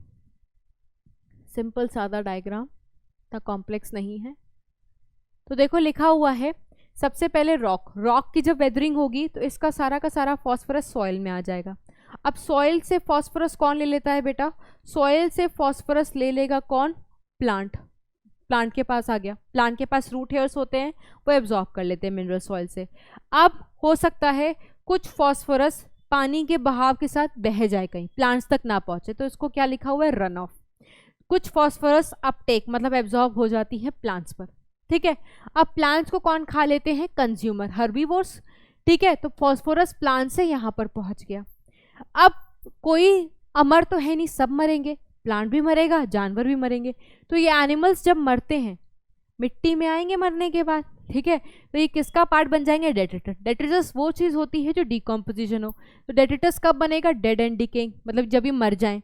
सिंपल सादा डायग्राम, इतना कॉम्प्लेक्स नहीं है। तो देखो लिखा हुआ है सबसे पहले रॉक की जब वेदरिंग होगी तो इसका सारा का सारा फॉस्फोरस सॉइल में आ जाएगा। अब सॉइल से फॉस्फोरस कौन ले लेता है बेटा, सॉइल से फॉस्फोरस ले लेगा कौन, प्लांट। प्लांट के पास आ गया, प्लांट के पास रूट हेयर्स होते हैं, वो एब्जॉर्ब कर लेते हैं मिनरल सॉइल से। अब हो सकता है कुछ फॉस्फोरस पानी के बहाव के साथ बह जाए, कहीं प्लांट्स तक ना पहुंचे, तो इसको क्या लिखा हुआ है, रन ऑफ। कुछ फॉस्फोरस अपटेक मतलब एब्जॉर्ब हो जाती है प्लांट्स पर। ठीक है, अब प्लांट्स को कौन खा लेते हैं, कंज्यूमर, हर्बीवोर्स। ठीक है, तो फॉस्फोरस प्लांट से यहाँ पर पहुँच गया। अब कोई अमर तो है नहीं, सब मरेंगे, प्लांट भी मरेगा, जानवर भी मरेंगे। तो ये एनिमल्स जब मरते हैं मिट्टी में आएंगे मरने के बाद। ठीक है, तो ये किसका पार्ट बन जाएंगे, डेट्रिटस। डेट्रिटस वो चीज़ होती है जो डिकम्पोजिशन हो। तो डेट्रिटस कब बनेगा, डेड एंड डिकेइंग, मतलब जब ये मर जाएं।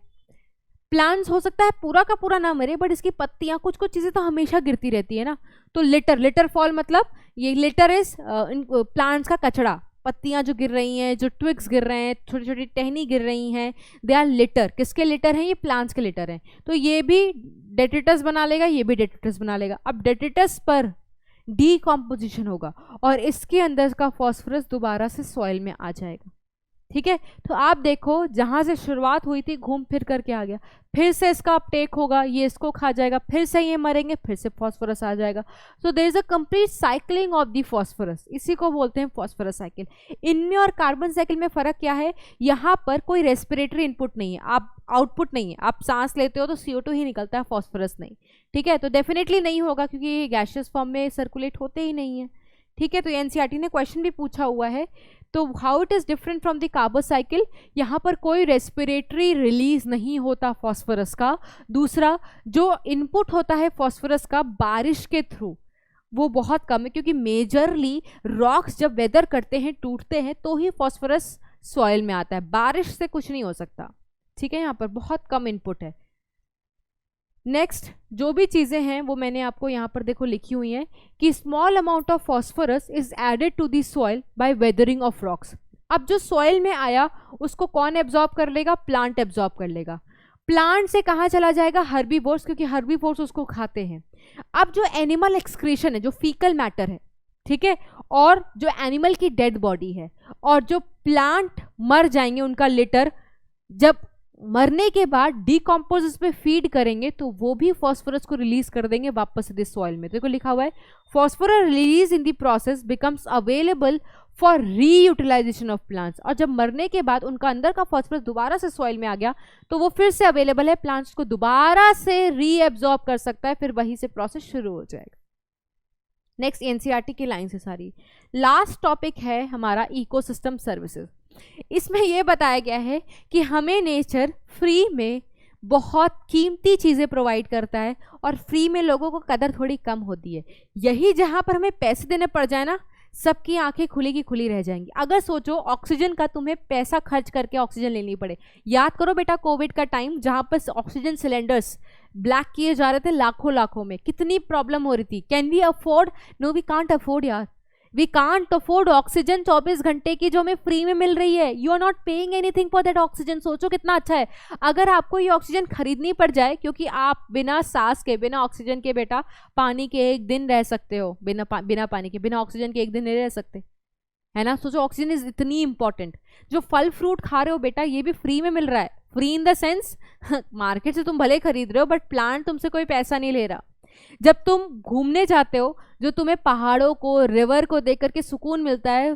प्लांट्स हो सकता है पूरा का पूरा ना मरे, बट इसकी पत्तियां कुछ कुछ चीज़ें तो हमेशा गिरती रहती है ना। तो लिटर फॉल मतलब ये लिटर इज प्लांट्स का कचड़ा, पत्तियां जो गिर रही हैं, जो ट्विग्स गिर रहे हैं, छोटी छोटी टहनी गिर रही हैं, दे आर लिटर। किसके लिटर हैं? ये प्लांट्स के लिटर हैं। तो ये भी डेट्रिटस बना लेगा, ये भी डेट्रिटस बना लेगा। अब डेट्रिटस पर डीकॉम्पोजिशन होगा और इसके अंदर का फॉस्फोरस दोबारा से सॉइल में आ जाएगा। ठीक है, तो आप देखो जहां से शुरुआत हुई थी घूम फिर करके आ गया, फिर से इसका अपटेक होगा, ये इसको खा जाएगा, फिर से ये मरेंगे, फिर से फॉस्फोरस आ जाएगा। So there is a complete cycling of the phosphorus, इसी को बोलते हैं फॉस्फोरस साइकिल। इनमें और कार्बन साइकिल में फर्क क्या है? यहाँ पर कोई रेस्पिरेटरी इनपुट नहीं है, आप आउटपुट नहीं है, आप सांस लेते हो तो CO2 ही निकलता है, फॉस्फोरस नहीं। ठीक है, तो डेफिनेटली नहीं होगा क्योंकि ये गैशियस फॉर्म में सर्कुलेट होते ही नहीं है। ठीक है, तो एनसीईआरटी ने क्वेश्चन भी पूछा हुआ है। तो how it is different from the carbon cycle, यहाँ पर कोई रेस्पिरेटरी रिलीज नहीं होता फॉस्फोरस का। दूसरा, जो इनपुट होता है फॉस्फोरस का बारिश के थ्रू, वो बहुत कम है क्योंकि मेजरली रॉक्स जब वेदर करते हैं, टूटते हैं, तो ही फॉस्फोरस सॉइल में आता है, बारिश से कुछ नहीं हो सकता। ठीक है, यहाँ पर बहुत कम इनपुट है। नेक्स्ट जो भी चीज़ें हैं वो मैंने आपको यहाँ पर देखो लिखी हुई हैं कि small amount of phosphorus is added to the soil by weathering of rocks. अब जो सॉइल में आया उसको कौन एब्जॉर्ब कर लेगा? प्लांट एब्जॉर्ब कर लेगा। प्लांट से कहाँ चला जाएगा? हर्बीवोर्स, क्योंकि हर्बीवोर्स उसको खाते हैं। अब जो एनिमल एक्सक्रीशन है, जो फीकल मैटर है, ठीक है, और जो एनिमल की डेड बॉडी है, और जो प्लांट मर जाएंगे उनका लिटर, जब मरने के बाद डीकम्पोज पे फीड करेंगे तो वो भी फॉस्फोरस को रिलीज कर देंगे वापस से सॉइल में। देखो लिखा हुआ है phosphorus release in the process becomes available for reutilization of plants. और जब मरने के बाद उनका अंदर का फॉस्फोरस दोबारा से सॉइल में आ गया तो वो फिर से अवेलेबल है, प्लांट्स को दोबारा से रीएब्जॉर्ब कर सकता है, फिर वहीं से प्रोसेस शुरू हो जाएगा। नेक्स्ट एनसीईआरटी की लाइन से सारी। लास्ट टॉपिक है हमारा इकोसिस्टम सर्विसेज। इसमें यह बताया गया है कि हमें नेचर फ्री में बहुत कीमती चीज़ें प्रोवाइड करता है और फ्री में लोगों को कदर थोड़ी कम होती है। यही जहाँ पर हमें पैसे देने पड़ जाए ना, सबकी आंखें खुली की खुली रह जाएंगी। अगर सोचो ऑक्सीजन का तुम्हें पैसा खर्च करके ऑक्सीजन लेनी पड़े। याद करो बेटा कोविड का टाइम जहाँ पर ऑक्सीजन सिलेंडर्स ब्लैक किए जा रहे थे लाखों लाखों में, कितनी प्रॉब्लम हो रही थी। Can we afford? No we can't afford यार, वी कांट अफोर्ड ऑक्सीजन 24 घंटे की जो हमें फ्री में मिल रही है। You are not paying anything for that oxygen. सोचो कितना अच्छा है। अगर आपको ये ऑक्सीजन खरीदनी पड़ जाए, क्योंकि आप बिना सांस के, बिना ऑक्सीजन के बेटा पानी के एक दिन रह सकते हो, बिना पानी के, बिना ऑक्सीजन के एक दिन नहीं रह सकते, है ना। सोचो ऑक्सीजन इज इतनी इंपॉर्टेंट। जो फल फ्रूट खा रहे हो बेटा ये भी फ्री में मिल रहा है। Free in the sense market से तुम भले खरीद रहे हो बट प्लांट तुमसे कोई पैसा नहीं ले रहा। जब तुम घूमने जाते हो, जो तुम्हें पहाड़ों को, रिवर को देख करके सुकून मिलता है,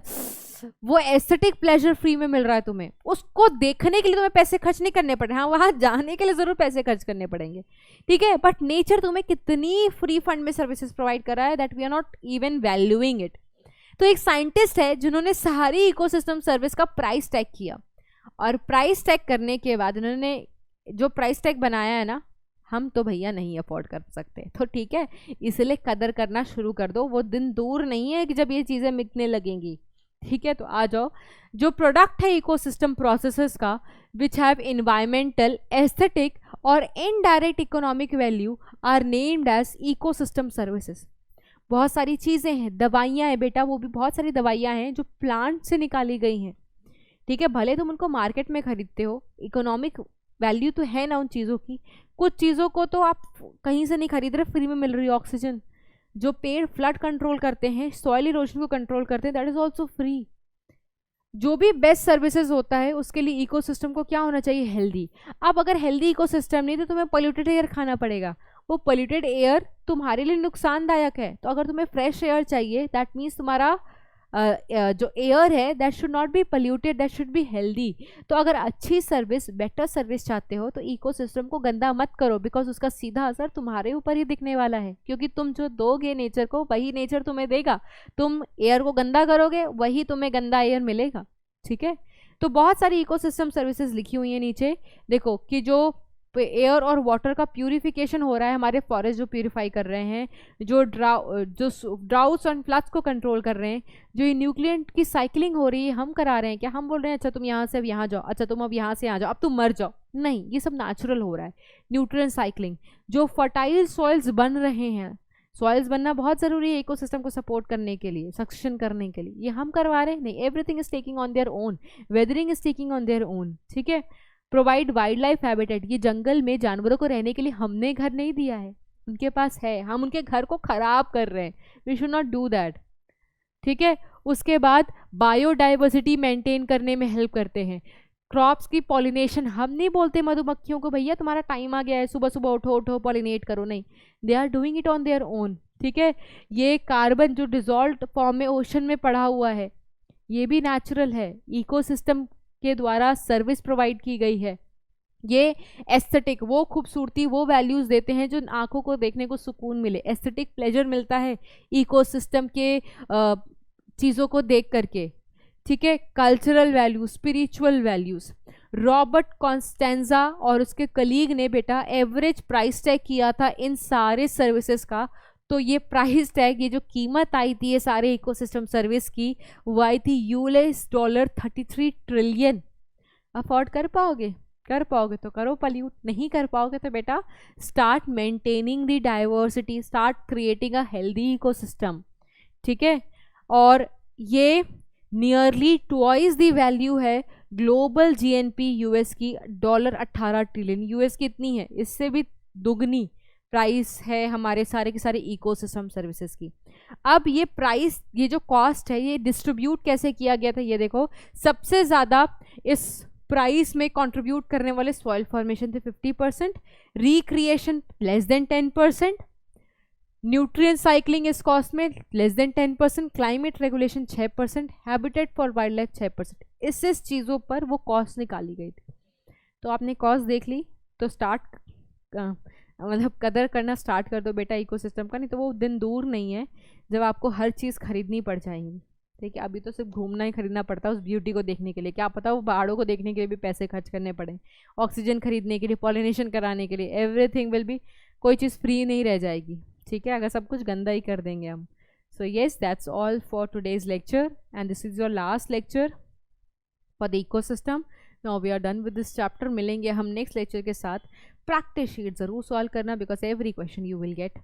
वो एस्थेटिक प्लेजर फ्री में मिल रहा है तुम्हें, उसको देखने के लिए तुम्हें पैसे खर्च नहीं करने पड़ रहे। हाँ, वहां जाने के लिए जरूर पैसे खर्च करने पड़ेंगे, ठीक है, बट नेचर तुम्हें कितनी फ्री फंड में सर्विसेज प्रोवाइड कर रहा है that we are not even valuing it. तो एक साइंटिस्ट है जिन्होंने सारी इकोसिस्टम सर्विस का प्राइस टैग किया, और प्राइस टैग करने के बाद उन्होंने जो प्राइस टैग बनाया है ना, हम तो भैया नहीं अफोर्ड कर सकते, तो ठीक है, इसलिए कदर करना शुरू कर दो। वो दिन दूर नहीं है कि जब ये चीज़ें मिटने लगेंगी, ठीक है। तो आ जाओ, जो प्रोडक्ट है इकोसिस्टम प्रोसेसेस का विच हैव इन्वायरमेंटल, एस्थेटिक और indirect economic value are named as ecosystem services. बहुत सारी चीज़ें हैं, दवाइयाँ हैं बेटा, वो भी बहुत सारी दवाइयाँ हैं जो प्लांट से निकाली गई हैं, ठीक है। भले तुम उनको मार्केट में खरीदते हो, इकोनॉमिक वैल्यू तो है ना उन चीज़ों की। कुछ चीज़ों को तो आप कहीं से नहीं खरीद रहे, फ्री में मिल रही है। ऑक्सीजन, जो पेड़ फ्लड कंट्रोल करते हैं, सॉइल इरोजन को कंट्रोल करते हैं, दैट इज ऑल्सो फ्री। जो भी बेस्ट सर्विसेज होता है उसके लिए इकोसिस्टम को क्या होना चाहिए? हेल्दी। अब अगर हेल्दी इकोसिस्टम नहीं तो तुम्हें पोल्यूटेड एयर खाना पड़ेगा। वो पोल्यूटेड एयर तुम्हारे लिए नुकसानदायक है। तो अगर तुम्हें फ्रेश एयर चाहिए, दैट मीन्स तुम्हारा जो एयर है that should not be polluted, that should be healthy. तो अगर अच्छी सर्विस, बेटर सर्विस चाहते हो तो इकोसिस्टम को गंदा मत करो, बिकॉज उसका सीधा असर तुम्हारे ऊपर ही दिखने वाला है, क्योंकि तुम जो दोगे नेचर को वही नेचर तुम्हें देगा। तुम एयर को गंदा करोगे वही तुम्हें गंदा एयर मिलेगा, ठीक है। तो बहुत सारी इकोसिस्टम सर्विसेज लिखी हुई है नीचे। देखो कि जो एयर और वाटर का प्यूरिफिकेशन हो रहा है, हमारे फॉरेस्ट जो प्यूरिफाई कर रहे हैं, जो ड्राउट्स एंड फ्लड्स को कंट्रोल कर रहे हैं, जो ये न्यूक्लियंट की साइकिलिंग हो रही है हम करा रहे हैं। क्या हम बोल रहे हैं अच्छा तुम यहाँ से अब यहाँ जाओ, अच्छा तुम अब यहाँ से यहाँ जाओ, अब तुम मर जाओ? नहीं, ये सब नेचुरल हो रहा है। न्यूट्रिएंट साइकिलिंग, जो फर्टाइल सॉइल्स बन रहे हैं, सॉइल्स बनना बहुत ज़रूरी है इकोसिस्टम को सपोर्ट करने के लिए, सक्सेशन करने के लिए। ये हम करवा रहे हैं नहीं, everything is taking on their own, weathering is taking on their own, ठीक है। प्रोवाइड वाइल्ड लाइफ हैबिटेट, ये जंगल में जानवरों को रहने के लिए हमने घर नहीं दिया है, उनके पास है, हम उनके घर को खराब कर रहे हैं, we should not do that, ठीक है। उसके बाद बायोडाइवर्सिटी मेंटेन करने में हेल्प करते हैं। क्रॉप्स की पॉलिनेशन, हम नहीं बोलते मधुमक्खियों को भैया तुम्हारा टाइम आ गया है, सुबह सुबह उठो उठो पॉलिनेट करो, नहीं, they are doing it on their own, ठीक है। ये कार्बन जो डिजॉल्व फॉर्म में ओशन में पड़ा हुआ है, ये भी नेचुरल है, इकोसिस्टम के द्वारा सर्विस प्रोवाइड की गई है। ये एस्थेटिक, वो खूबसूरती, वो वैल्यूज देते हैं जो आंखों को देखने को सुकून मिले, एस्थेटिक प्लेजर मिलता है इकोसिस्टम के चीज़ों को देख करके, ठीक है। Cultural values, spiritual values. Robert Costanza और उसके कलीग ने बेटा एवरेज प्राइस टैग किया था इन सारे सर्विसेज का, तो ये प्राइस टैग, ये जो कीमत आई थी ये सारे इकोसिस्टम सर्विस की, वो आई थी $33 ट्रिलियन। अफोर्ड कर पाओगे? कर पाओगे तो करो पल्यूट, नहीं कर पाओगे तो बेटा start maintaining the diversity, start creating a healthy ecosystem, ठीक है। और ये नियरली ट्वाइस द वैल्यू है ग्लोबल जीएनपी यूएस की, $18 ट्रिलियन। यूएस की इतनी है, इससे भी दुगनी प्राइस है हमारे सारे के सारे इकोसिस्टम सर्विसेज की। अब ये प्राइस, ये जो कॉस्ट है, ये डिस्ट्रीब्यूट कैसे किया गया था, ये देखो। सबसे ज़्यादा इस प्राइस में कंट्रीब्यूट करने वाले सॉइल फॉर्मेशन थे 50%, recreation less than 10%, nutrient cycling इस कॉस्ट में less than 10%, climate regulation 6%, habitat for wild life 6%। इस चीज़ों पर वो कॉस्ट निकाली गई थी। तो आपने कॉस्ट देख ली तो स्टार्ट मतलब कदर करना स्टार्ट कर दो बेटा इकोसिस्टम का, नहीं तो वो दिन दूर नहीं है जब आपको हर चीज़ खरीदनी पड़ जाएंगी, ठीक है। अभी तो सिर्फ घूमना ही खरीदना पड़ता है उस ब्यूटी को देखने के लिए, क्या पता वो पहाड़ों को देखने के लिए भी पैसे खर्च करने पड़े, ऑक्सीजन खरीदने के लिए, पॉलिनेशन कराने के लिए, एवरीथिंग विल बी, कोई चीज़ फ्री नहीं रह जाएगी, ठीक है, अगर सब कुछ गंदा ही कर देंगे हम। So yes, that's all for today's lecture and this is your last lecture for the ecosystem. Now we are done with this chapter. मिलेंगे हम नेक्स्ट लेक्चर के साथ। प्रैक्टिस शीट ज़रूर सॉल्व करना because every question you will get,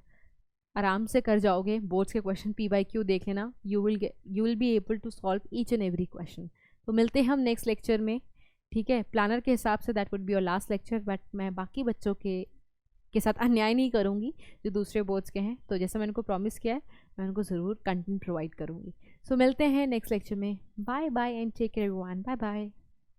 आराम से कर जाओगे। बोर्ड्स के क्वेश्चन PYQ देख लेना, you will be able to solve each and every question. तो मिलते हैं हम नेक्स्ट लेक्चर में, ठीक है। प्लानर के हिसाब say that would be your last lecture, but मैं बाकी बच्चों के साथ अन्याय नहीं करूँगी जो दूसरे बोर्ड्स के हैं, तो जैसे मैंने उनको प्रॉमिस किया है मैं उनको ज़रूर कंटेंट प्रोवाइड करूँगी। सो मिलते हैं नेक्स्ट लेक्चर में। Bye bye and take care everyone, bye bye.